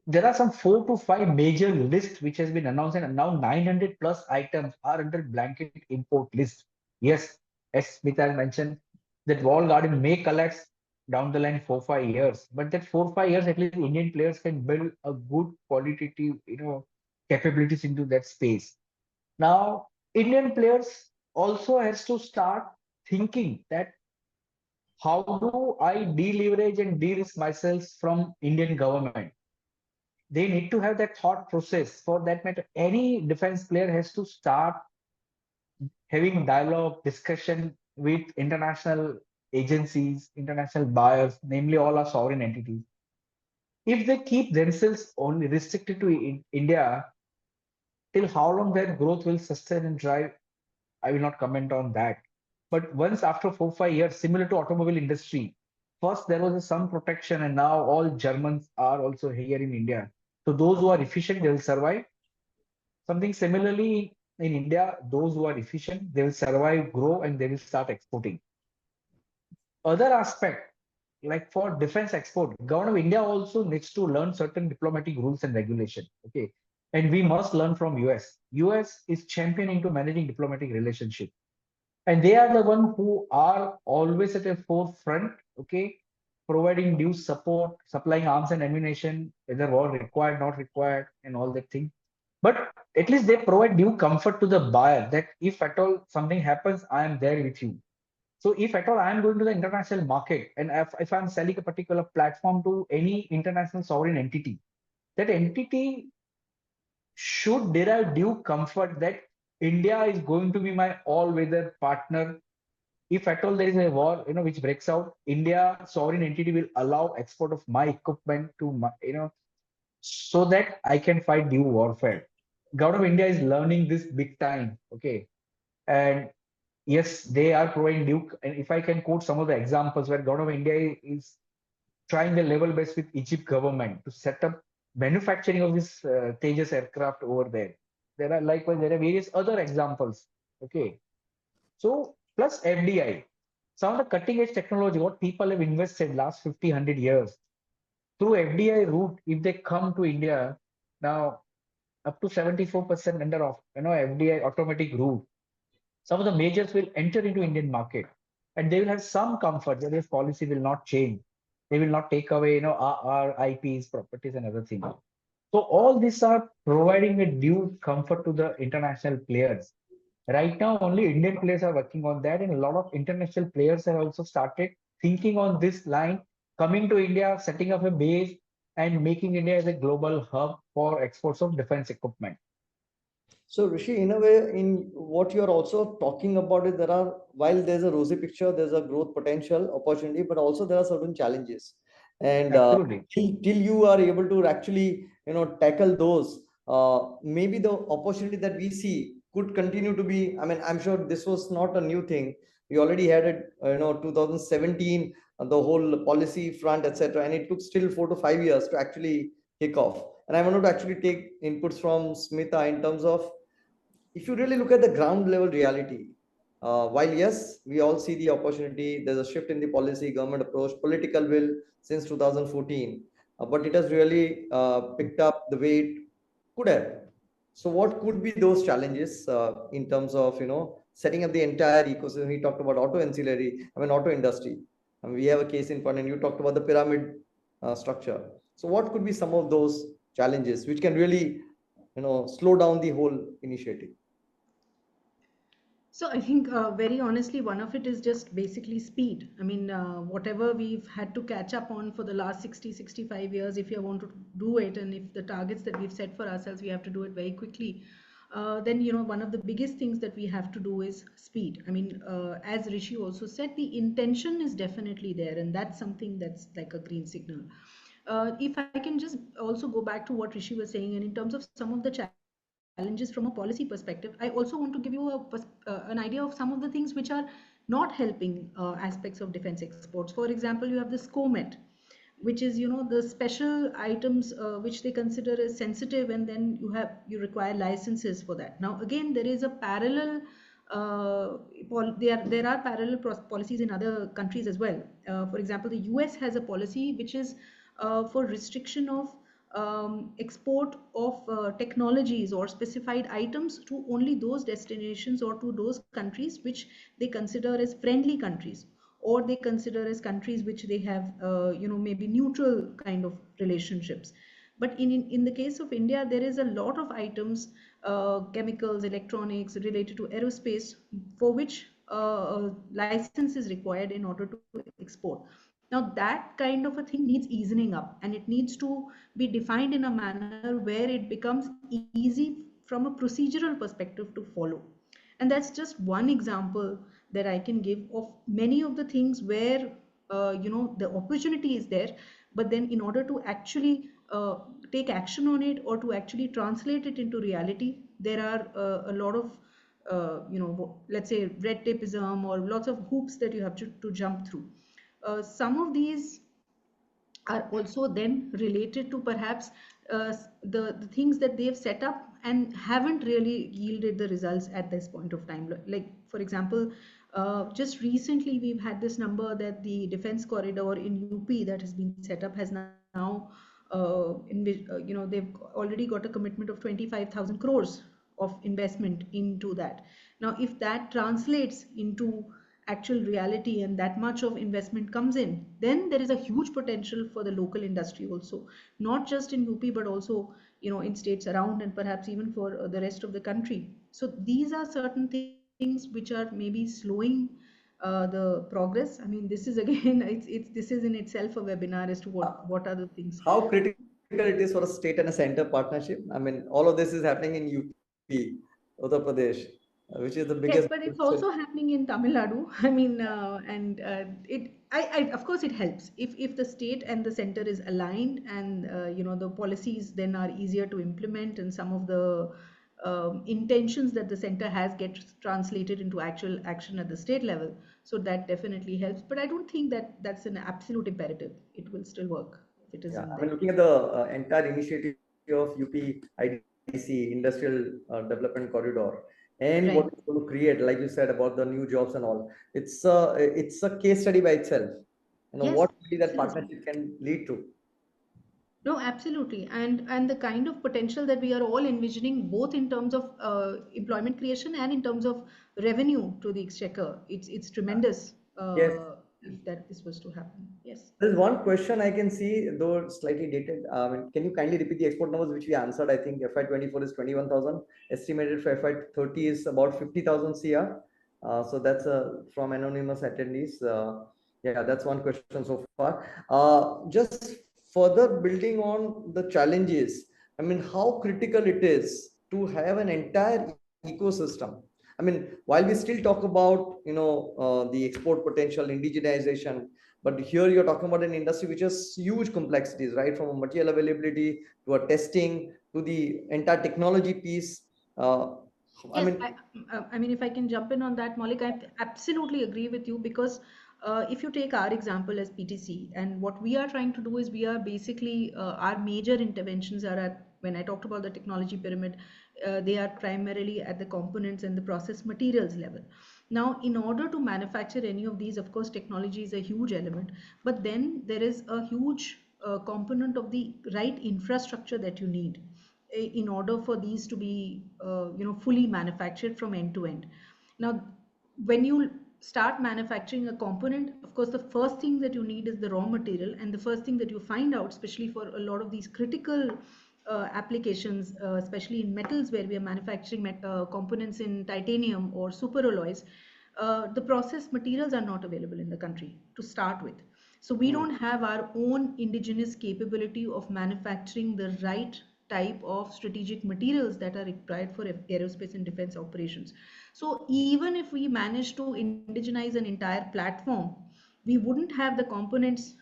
there are some 4 to 5 major lists which has been announced, and now 900 plus items are under blanket import list. Yes, as Smita mentioned, that wall garden may collapse down the line 4 5 years, but that 4 5 years at least Indian players can build a good qualitative, capabilities into that space. Now, Indian players also has to start thinking that how do I deleverage and de-risk myself from Indian government? They need to have that thought process. For that matter, any defense player has to start having dialogue, discussion with international agencies, international buyers, namely all our sovereign entities. If they keep themselves only restricted to India, till how long their growth will sustain and drive, I will not comment on that. But once after 4 5 years, similar to automobile industry, first there was some protection, and now all Germans are also here in India. So those who are efficient, they will survive. Something similarly in India, those who are efficient, they will survive, grow, and they will start exporting. Other aspect, like for defense export, government of India also needs to learn certain diplomatic rules and regulation. Okay. And we must learn from US. US is championing to managing diplomatic relationship. And they are the one who are always at the forefront, okay, providing due support, supplying arms and ammunition, whether war required, not required, and all that thing. But at least they provide due comfort to the buyer that if at all something happens, I am there with you. So if at all I am going to the international market, and if I'm selling a particular platform to any international sovereign entity, that entity should derive due comfort that India is going to be my all-weather partner. If at all there is a war, which breaks out, India sovereign entity will allow export of my equipment to my, so that I can fight due warfare. Government of India is learning this big time. Okay. And yes, they are providing due. And if I can quote some of the examples where government of India is trying the level best with Egypt government to set up manufacturing of this Tejas aircraft over there. There are likewise, there are various other examples. Okay. So plus FDI, some of the cutting edge technology, what people have invested last 50, 100 years through FDI route, if they come to India, now up to 74% under of FDI automatic route, some of the majors will enter into Indian market and they will have some comfort that this policy will not change. They will not take away our IPs, properties, and other things. So all these are providing a due comfort to the international players. Right now, only Indian players are working on that, and a lot of international players have also started thinking on this line, coming to India, setting up a base, and making India as a global hub for exports of defense equipment. So Rishi, in a way, in what you're also talking about is there are, while there's a rosy picture, there's a growth potential opportunity, but also there are certain challenges. And Absolutely. till you are able to actually, tackle those, maybe the opportunity that we see could continue to be, I mean, I'm sure this was not a new thing. We already had it, 2017, the whole policy front, etc. And it took still 4 to 5 years to actually kick off. And I wanted to actually take inputs from Smita in terms of, if you really look at the ground level reality, while yes, we all see the opportunity, there's a shift in the policy, government approach, political will since 2014, but it has really picked up the way it could have. So, what could be those challenges in terms of setting up the entire ecosystem? We talked about auto ancillary, I mean auto industry, and we have a case in point, and you talked about the pyramid structure. So, what could be some of those challenges which can really slow down the whole initiative? So I think very honestly, one of it is just basically speed. I mean, whatever we've had to catch up on for the last 60, 65 years, if you want to do it, and if the targets that we've set for ourselves, we have to do it very quickly, then, one of the biggest things that we have to do is speed. I mean, as Hrishi also said, the intention is definitely there, and that's something that's like a green signal. If I can just also go back to what Hrishi was saying, and in terms of some of the challenges from a policy perspective, I also want to give you an idea of some of the things which are not helping aspects of defense exports. For example, you have the SCOMET, which is the special items which they consider as sensitive, and then you require licenses for that. Now again, there is a parallel there are parallel policies in other countries as well. For example, the US has a policy which is for restriction of export of technologies or specified items to only those destinations or to those countries which they consider as friendly countries, or they consider as countries which they have maybe neutral kind of relationships. But in the case of India, there is a lot of items, chemicals, electronics related to aerospace, for which license is required in order to export. Now that kind of a thing needs easing up, and it needs to be defined in a manner where it becomes easy from a procedural perspective to follow. And that's just one example that I can give of many of the things where the opportunity is there, but then in order to actually take action on it or to actually translate it into reality, there are a lot of let's say red tapeism or lots of hoops that you have to jump through. Some of these are also then related to perhaps the things that they've set up and haven't really yielded the results at this point of time. Like, for example, just recently we've had this number that the defense corridor in UP that has been set up has now, they've already got a commitment of 25,000 crores of investment into that. Now, if that translates into actual reality and that much of investment comes in, then there is a huge potential for the local industry also, not just in UP, but also in states around, and perhaps even for the rest of the country. So these are certain things which are maybe slowing the progress. I mean, this is again, this is in itself a webinar as to what are the things. How critical it is for a state and a center partnership? I mean, all of this is happening in UP, Uttar Pradesh, which is the biggest. Yes, but it's also happening in Tamil Nadu. I mean, of course, it helps if the state and the center is aligned, and the policies then are easier to implement, and some of the intentions that the center has get translated into actual action at the state level. So that definitely helps. But I don't think that that's an absolute imperative. It will still work if it is in I there. mean, looking at the entire initiative of UP IDC, Industrial Development Corridor, and what it's going to create, like you said about the new jobs and all, it's a case study by itself. Yes, what really that absolutely. partnership can lead to. No, absolutely. And the kind of potential that we are all envisioning, both in terms of employment creation and in terms of revenue to the exchequer, it's tremendous Yes. if this was to happen. Yes. There's one question I can see, though slightly dated. Can you kindly repeat the export numbers which we answered? I think FY24 is 21,000. Estimated for FY30 is about 50,000 CR. So that's from anonymous attendees. Yeah, that's one question so far. Just further building on the challenges, I mean, how critical it is to have an entire ecosystem. I mean, while we still talk about the export potential, indigenization, But here you're talking about an industry which has huge complexities, right? From a material availability to a testing to the entire technology piece. Yes, I mean, if I can jump in on that, Maulik, I absolutely agree with you because if you take our example as PTC, and what we are trying to do is we are basically, our major interventions are at, when I talked about the technology pyramid, they are primarily at the components and the process materials level. Now, in order to manufacture any of these, of course, technology is a huge element, but then there is a huge component of the right infrastructure that you need in order for these to be fully manufactured from end to end. Now, when you start manufacturing a component, of course the first thing that you need is the raw material, and the first thing that you find out, especially for a lot of these critical applications, especially in metals where we are manufacturing components in titanium or superalloys, the processed materials are not available in the country to start with. So we don't have our own indigenous capability of manufacturing the right type of strategic materials that are required for aerospace and defense operations. So even if we manage to indigenize an entire platform, we wouldn't have the components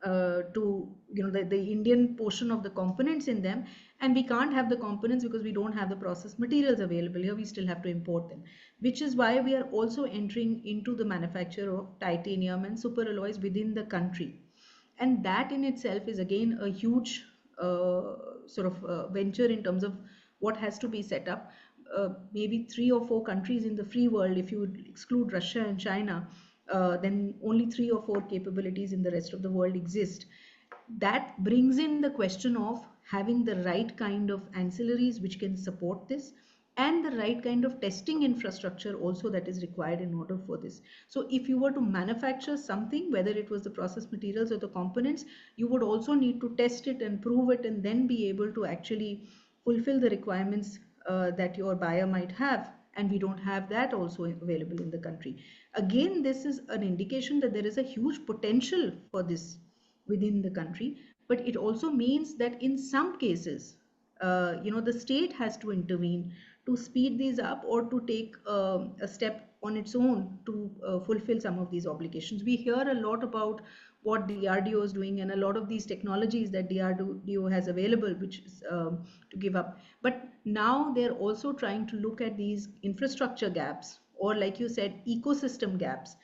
to, the Indian portion of the components in them, and we can't have the components because we don't have the process materials available here. We still have to import them, which is why we are also entering into the manufacture of titanium and superalloys within the country. And that in itself is again a huge venture in terms of what has to be set up. Maybe 3 or 4 countries in the free world, if you exclude Russia and China, then only 3 or 4 capabilities in the rest of the world exist. That brings in the question of having the right kind of ancillaries which can support this, and the right kind of testing infrastructure also that is required in order for this. So if you were to manufacture something, whether it was the process materials or the components, you would also need to test it and prove it, and then be able to actually fulfill the requirements that your buyer might have. And we don't have that also available in the country. Again, this is an indication that there is a huge potential for this within the country, but it also means that in some cases, the state has to intervene to speed these up, or to take a step on its own to fulfill some of these obligations. We hear a lot about what DRDO is doing, and a lot of these technologies that DRDO has available, which is to give up. But now they're also trying to look at these infrastructure gaps, or like you said, ecosystem gaps.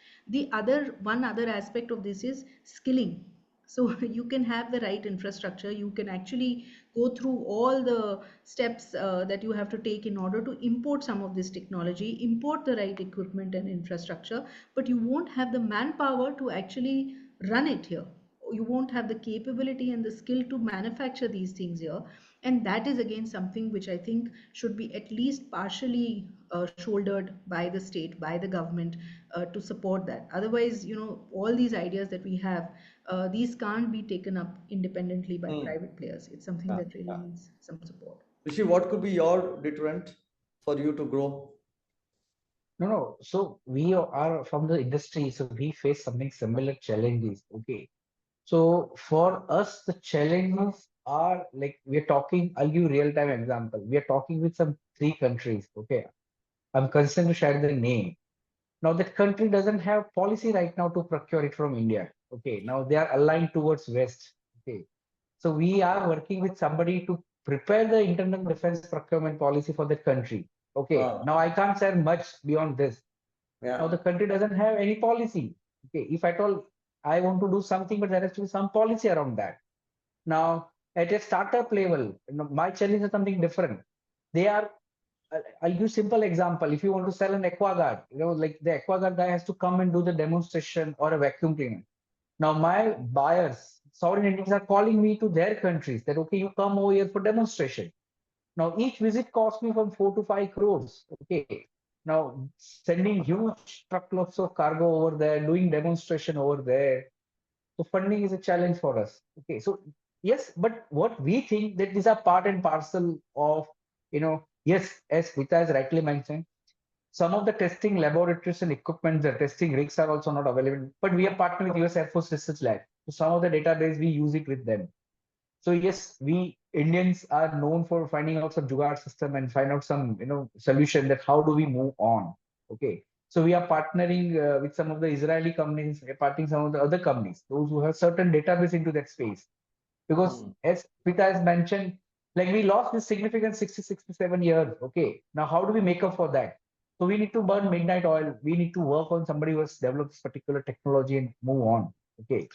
One other aspect of this is skilling. So you can have the right infrastructure, you can actually go through all the steps that you have to take in order to import some of this technology, import the right equipment and infrastructure, but you won't have the manpower to actually run it here. You won't have the capability and the skill to manufacture these things here. And that is again something which I think should be at least partially shouldered by the state, by the government, to support that. Otherwise, all these ideas that we have, these can't be taken up independently by private players. It's something that really needs some support. Hrishi, what could be your deterrent for you to grow? No. So we are from the industry, so we face something similar challenges. Okay. So for us, the challenges are like we're talking. I'll give you real-time example. We are talking with some 3 countries. Okay. I'm concerned to share the name. Now that country doesn't have policy right now to procure it from India. Okay. Now they are aligned towards West. Okay. So we are working with somebody to prepare the internal defense procurement policy for that country. Okay. Now I can't share much beyond this. Now the country doesn't have any policy. Okay. If I told I want to do something, but there has to be some policy around that. Now at a startup level, my challenge is something different. They are I'll give simple example. If you want to sell an aquaguard, like the aquaguard guy has to come and do the demonstration or a vacuum cleaner. Now my buyers, sovereign entities are calling me to their countries that, okay, you come over here for demonstration. Now each visit costs me from 4 to 5 crores. Okay. Now sending huge truckloads of cargo over there, doing demonstration over there. So funding is a challenge for us. Okay. So yes, but what we think that these are part and parcel of, yes, as Smita has rightly mentioned, some of the testing laboratories and equipment, the testing rigs are also not available, but we are partnering with US Air Force Research Lab. So some of the database, we use it with them. So yes, we Indians are known for finding out some jugaad system and find out some, solution that how do we move on. Okay. So we are partnering with some of the Israeli companies, partnering some of the other companies, those who have certain database into that space. Because as Smita has mentioned, like we lost this significant 67 years. Okay, now how do we make up for that? So we need to burn midnight oil. We need to work on somebody who has developed this particular technology and move on. Okay.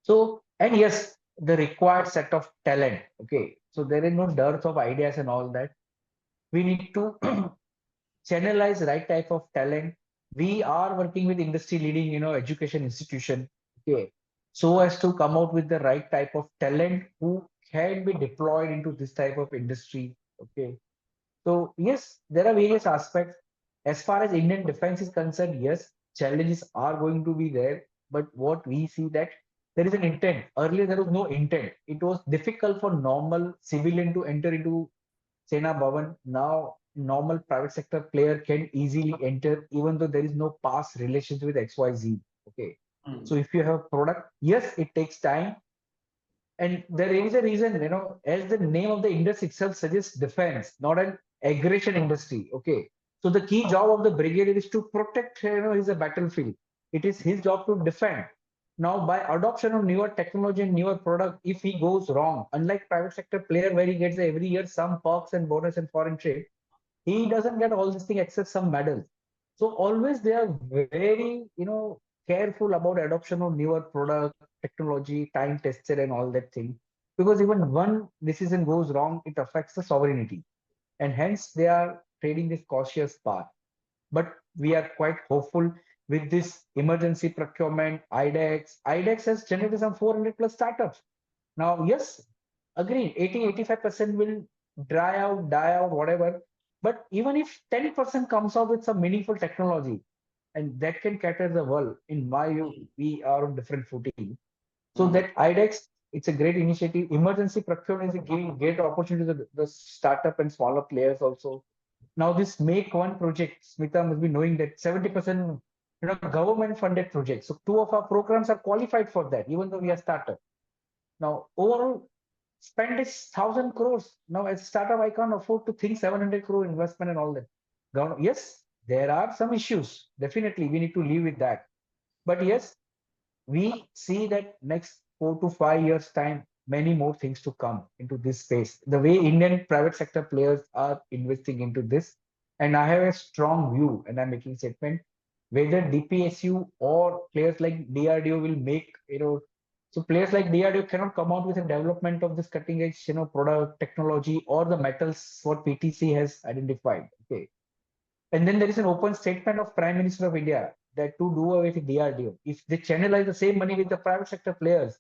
So, and yes, the required set of talent. Okay. So there is no dearth of ideas and all that. We need to channelize right type of talent. We are working with industry leading, education institution. Okay. So as to come out with the right type of talent who can be deployed into this type of industry. Okay. So yes, there are various aspects. As far as Indian defense is concerned, yes, challenges are going to be there. But what we see that there is an intent. Earlier, there was no intent. It was difficult for normal civilian to enter into Sena Bhavan. Now, normal private sector player can easily enter, even though there is no past relations with XYZ. Okay. So if you have a product, yes, it takes time. And there is a reason, as the name of the industry itself suggests, defense, not an aggression industry. Okay. So the key job of the brigadier is to protect, is a battlefield. It is his job to defend. Now, by adoption of newer technology and newer product, if he goes wrong, unlike private sector player where he gets every year some perks and bonus and foreign trade, he doesn't get all these things except some medals. So always they are very, careful about adoption of newer product, technology, time tested and all that thing. Because even one decision goes wrong, it affects the sovereignty. And hence they are trading this cautious path. But we are quite hopeful with this emergency procurement, IDEX. IDEX has generated some 400 plus startups. Now, yes, agree, 80-85% will dry out, die out, whatever. But even if 10% comes out with some meaningful technology, and that can cater the world, in my view, we are on different footing. So that IDEX, it's a great initiative. Emergency procurement is giving great opportunity to the startup and smaller players also. Now this Make One project, Smita must be knowing that 70% government funded projects. So two of our programs are qualified for that, even though we are startup. Now overall spend is 1,000 crores. Now as a startup, I can't afford to think 700 crore investment and all that. Yes, there are some issues. Definitely, we need to live with that. But yes, we see that next 4 to 5 years time, many more things to come into this space. The way Indian private sector players are investing into this, and I have a strong view, and I'm making statement whether DPSU or players like DRDO will make, so players like DRDO cannot come out with a development of this cutting edge, product technology or the metals what PTC has identified. Okay. And then there is an open statement of Prime Minister of India that to do away with DRDO, if they channelize the same money with the private sector players,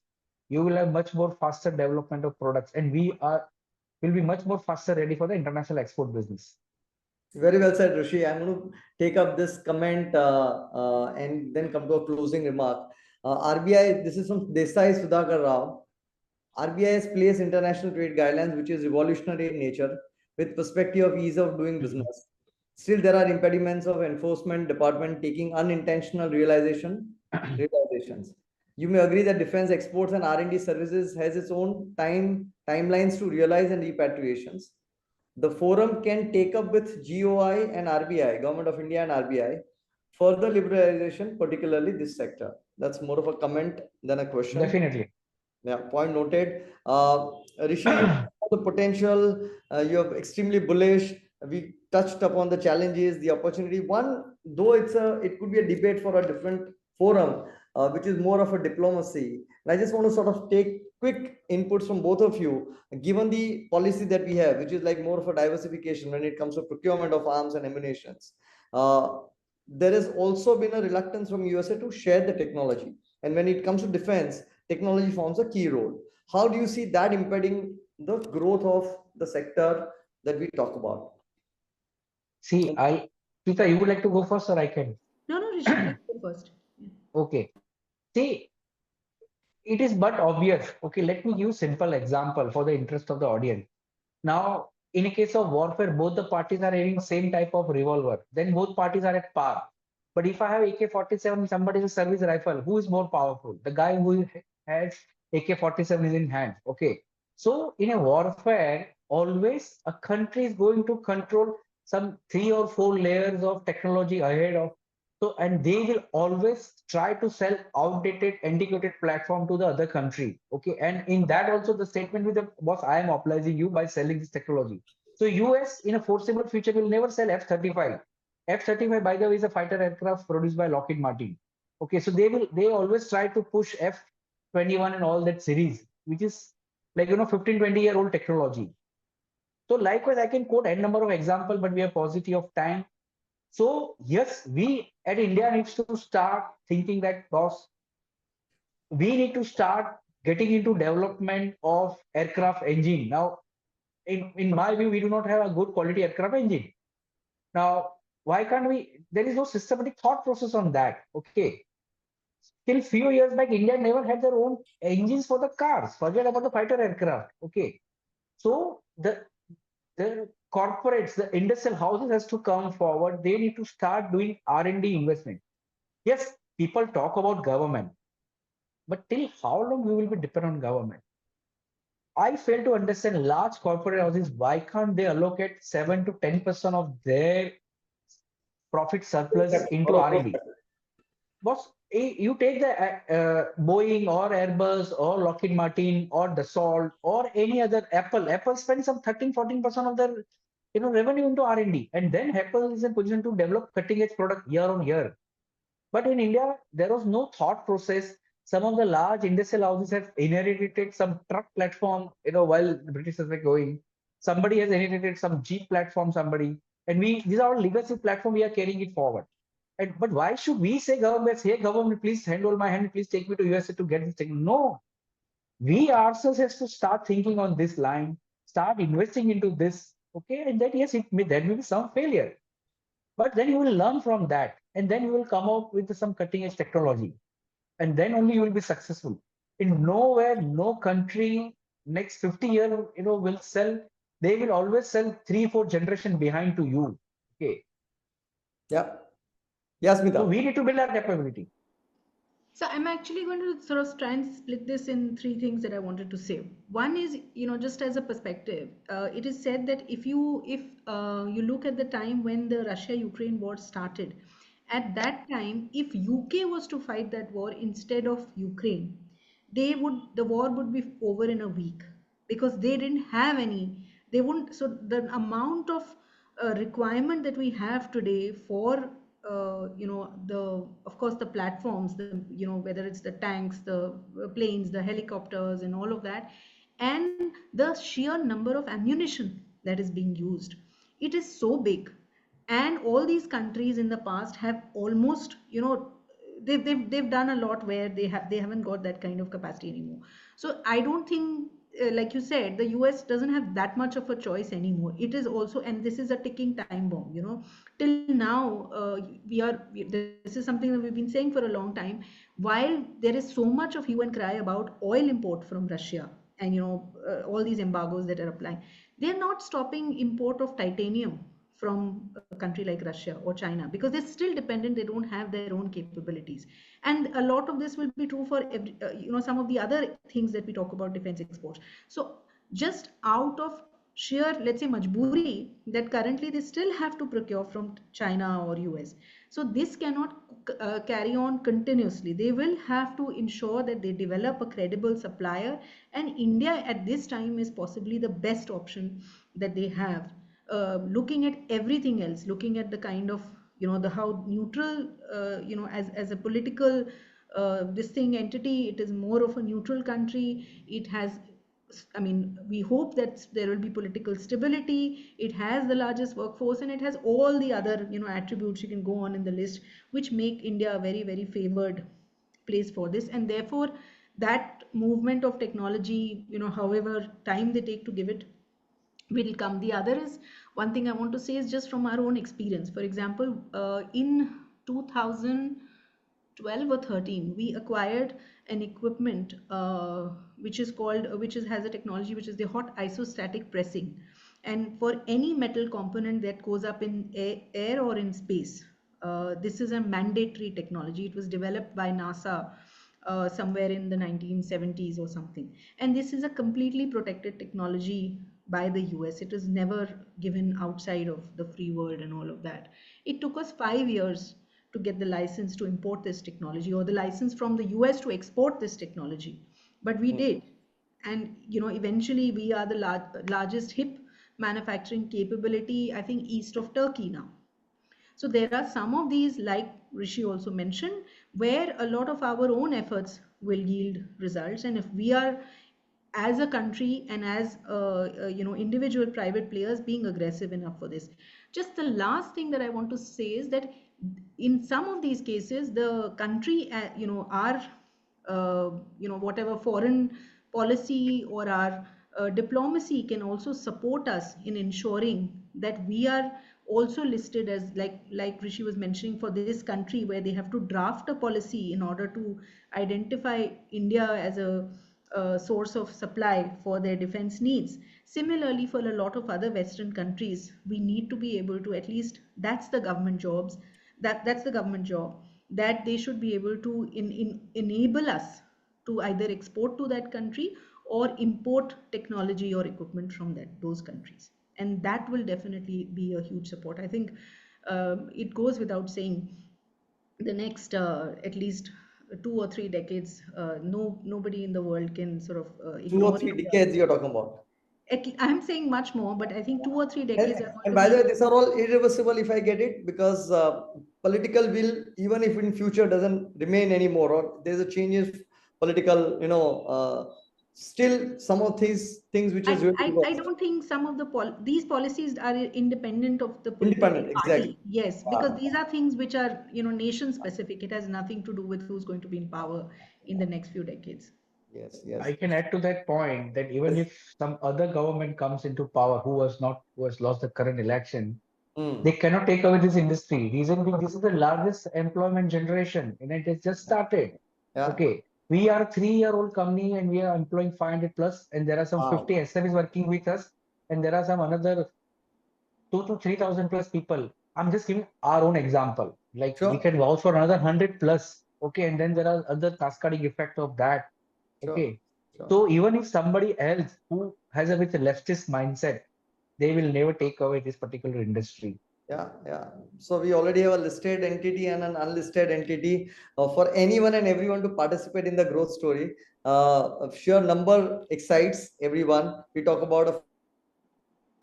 you will have much more faster development of products, and will be much more faster ready for the international export business. Very well said, Hrishi. I'm going to take up this comment and then come to a closing remark. RBI, this is from Desai Sudhakar Rao. RBI has placed international trade guidelines, which is revolutionary in nature, with perspective of ease of doing business. Still, there are impediments of enforcement department taking unintentional realizations. You may agree that defense exports and R&D services has its own timelines to realize and repatriations. The forum can take up with GOI and RBI, Government of India and RBI, further liberalization, particularly this sector. That's more of a comment than a question. Definitely. Yeah, point noted. Hrishi, you have the potential, you're extremely bullish. We touched upon the challenges, the opportunity. One, though it could be a debate for a different forum, which is more of a diplomacy. And I just want to sort of take quick inputs from both of you, given the policy that we have, which is like more of a diversification when it comes to procurement of arms and ammunitions. There has also been a reluctance from USA to share the technology. And when it comes to defense, technology forms a key role. How do you see that impeding the growth of the sector that we talk about? See, Smita, you would like to go first or I can? No, Hrishi, please go first. Yeah. Okay. See, it is but obvious. Okay, let me give simple example for the interest of the audience. Now, in a case of warfare, both the parties are having same type of revolver. Then both parties are at par. But if I have AK-47, somebody has a service rifle, who is more powerful? The guy who has AK-47 is in hand. Okay. So in a warfare, always a country is going to control some 3 or 4 layers of technology ahead of. So, and they will always try to sell outdated, antiquated platform to the other country. Okay. And in that also the statement with the boss, I am obliging you by selling this technology. So US in a foreseeable future will never sell F-35. F-35, by the way, is a fighter aircraft produced by Lockheed Martin. Okay. So they always try to push F-21 and all that series, which is like, 15, 20-year-old technology. So likewise, I can quote n number of examples, but we are paucity of time. So yes, we at India needs to start thinking that, boss, we need to start getting into development of aircraft engine. Now, in my view, we do not have a good quality aircraft engine. Now, why can't we? There is no systematic thought process on that. Okay. Till few years back, India never had their own engines for the cars. Forget about the fighter aircraft. Okay. So the corporates, the industrial houses has to come forward. They need to start doing R&D investment. Yes, people talk about government, but till how long we will be dependent on government? I fail to understand large corporate houses. Why can't they allocate 7 to 10% of their profit surplus into R&D? Boss, you take the Boeing or Airbus or Lockheed Martin or Dassault or any other Apple. Apple spends some 13-14% of their revenue into R&D, and then Apple is in position to develop cutting edge product year on year. But in India, there was no thought process. Some of the large industrial houses have inherited some truck platform, while the British were going. Somebody has inherited some Jeep platform, somebody, and these are all legacy platform. We are carrying it forward. But why should we say government, hey government, please handle my hand, please take me to USA to get this thing? No, we ourselves has to start thinking on this line, start investing into this. Okay, and that yes, there may be some failure, but then you will learn from that, and then you will come out with some cutting edge technology, and then only you will be successful. In nowhere, no country next 50 years, will sell. They will always sell 3-4 generation behind to you. Okay. Yeah. Yes, Smita. So we need to build our capability. So I'm actually going to sort of try and split this in three things that I wanted to say. One is, just as a perspective, it is said that if you look at the time when the Russia-Ukraine war started, at that time, if UK was to fight that war instead of Ukraine, the war would be over in a week, because they didn't have any. They wouldn't. So the amount of requirement that we have today for of course the platforms, whether it's the tanks, the planes, the helicopters and all of that, and the sheer number of ammunition that is being used, it is so big. And all these countries in the past have almost, they've done a lot where they haven't got that kind of capacity anymore. So I don't think, like you said, the US doesn't have that much of a choice anymore. It is also, and this is a ticking time bomb, till now. This is something that we've been saying for a long time. While there is so much of hue and cry about oil import from Russia, and all these embargoes that are applying, they're not stopping import of titanium from a country like Russia or China, because they're still dependent. They don't have their own capabilities. And a lot of this will be true for some of the other things that we talk about, defense exports. So just out of sheer, let's say, majburi, that currently they still have to procure from China or US. So this cannot carry on continuously. They will have to ensure that they develop a credible supplier, and India at this time is possibly the best option that they have. Looking at everything else, looking at the kind of, the how neutral, as a political this thing entity, it is more of a neutral country. It has, I mean, we hope that there will be political stability. It has the largest workforce, and it has all the other, attributes you can go on in the list, which make India a very, very favored place for this. And therefore, that movement of technology, however time they take to give it, will come. The other is, one thing I want to say is just from our own experience. For example, in 2012 or 13, we acquired an equipment which is called, has a technology which is the hot isostatic pressing. And for any metal component that goes up in air or in space, this is a mandatory technology. It was developed by NASA somewhere in the 1970s or something. And this is a completely protected technology by the US. It was never given outside of the free world and all of that. It took us 5 years to get the license to import this technology, or the license from the US to export this technology. But we did. And eventually we are the largest hip manufacturing capability, I think, east of Turkey now. So there are some of these, like Hrishi also mentioned, where a lot of our own efforts will yield results. And if we are, as a country and as individual private players, being aggressive enough for this. Just the last thing that I want to say is that in some of these cases, the country, our whatever foreign policy or our diplomacy can also support us in ensuring that we are also listed as, like Hrishi was mentioning, for this country where they have to draft a policy in order to identify India as a source of supply for their defense needs. Similarly, for a lot of other Western countries, we need to be able to, at least that's the government jobs, that's the government job, that they should be able to enable us to either export to that country or import technology or equipment from those countries. And that will definitely be a huge support. I think it goes without saying, the next at least 2 or 3 decades, nobody in the world can sort of 2 or ignore 3 India. decades you're talking about. I'm saying much more, but I think 2 or 3 decades are And going by to the way, be. these are all irreversible if I get it, because political will, even if in future doesn't remain anymore, or there's a change of political, still some of these things which is really I don't think some of these policies are independent of the political independent, exactly. party. Yes, because these are things which are, nation specific. It has nothing to do with who's going to be in power in the next few decades. Yes, yes. I can add to that point that even if some other government comes into power who has lost the current election, they cannot take away this industry. Reason being, this is the largest employment generation and it has just started. Yeah. Okay. We are a 3-year-old company and we are employing 500 plus, and there are some 50 SMEs working with us, and there are some another 2 to 3,000 plus people. I'm just giving our own example. Like we can vouch for another 100 plus. Okay. And then there are other cascading effect of that. Okay. So even if somebody else who has a with a leftist mindset, they will never take away this particular industry. Yeah, yeah. So we already have a listed entity and an unlisted entity for anyone and everyone to participate in the growth story. Sheer number excites everyone. We talk about a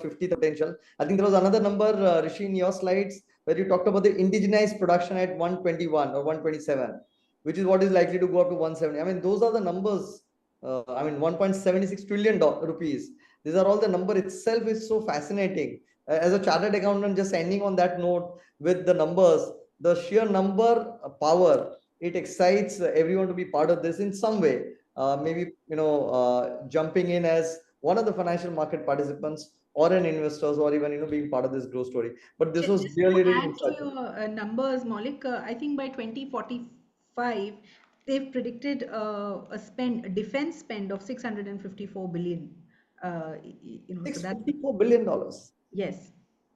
50 potential. I think there was another number, Hrishi, in your slides where you talked about the indigenized production at 121 or 127, which is what is likely to go up to 170. I mean, those are the numbers. 1.76 trillion rupees. These are all the number itself is so fascinating. As a chartered accountant, just ending on that note with the numbers, the sheer number power, it excites everyone to be part of this in some way. Maybe jumping in as one of the financial market participants or an investors, or even being part of this growth story. But this was Just really, to really add to insightful. your numbers, Maulik, I think by 2045 they've predicted a defense spend of 654 billion. So that's $654 billion. yes.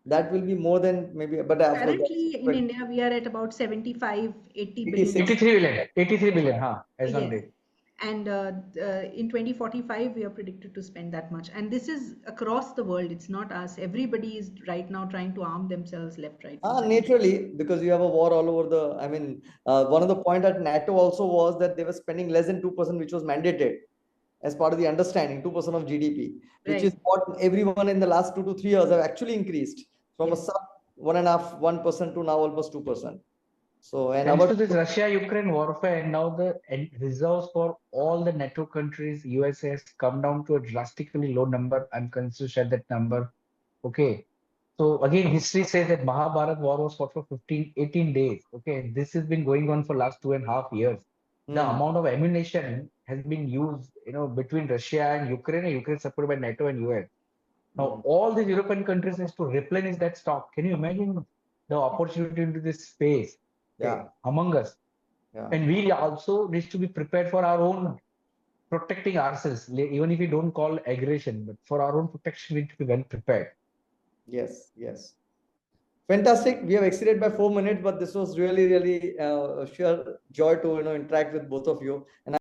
That will be more than maybe, but of course, Currently in India we are at about 75, 80 billion. 83 billion, as on Yes. date. And in 2045 we are predicted to spend that much, and this is across the world. It's not us. Everybody is right now trying to arm themselves left, right, and center. Naturally, because you have a war all over the, one of the point at NATO also was that they were spending less than 2%, which was mandated as part of the understanding, 2% of GDP, which is what everyone in the last 2 to 3 years have actually increased from a sub 1.5%, 1% to now almost 2%. So, and thanks to this Russia-Ukraine warfare, and now the reserves for all the NATO countries, USA, has come down to a drastically low number. I'm convinced to share that number. Okay. So again, history says that Mahabharat war was fought for 18 days. Okay. This has been going on for last 2.5 years. The amount of ammunition has been used, between Russia and Ukraine supported by NATO and US. Now, all the European countries has to replenish that stock. Can you imagine the opportunity into this space among us? And we also need to be prepared for our own protecting ourselves, even if we don't call aggression, but for our own protection, we need to be well prepared. Yes, yes. Fantastic. We have exceeded by 4 minutes, but this was really, really sheer joy to interact with both of you. And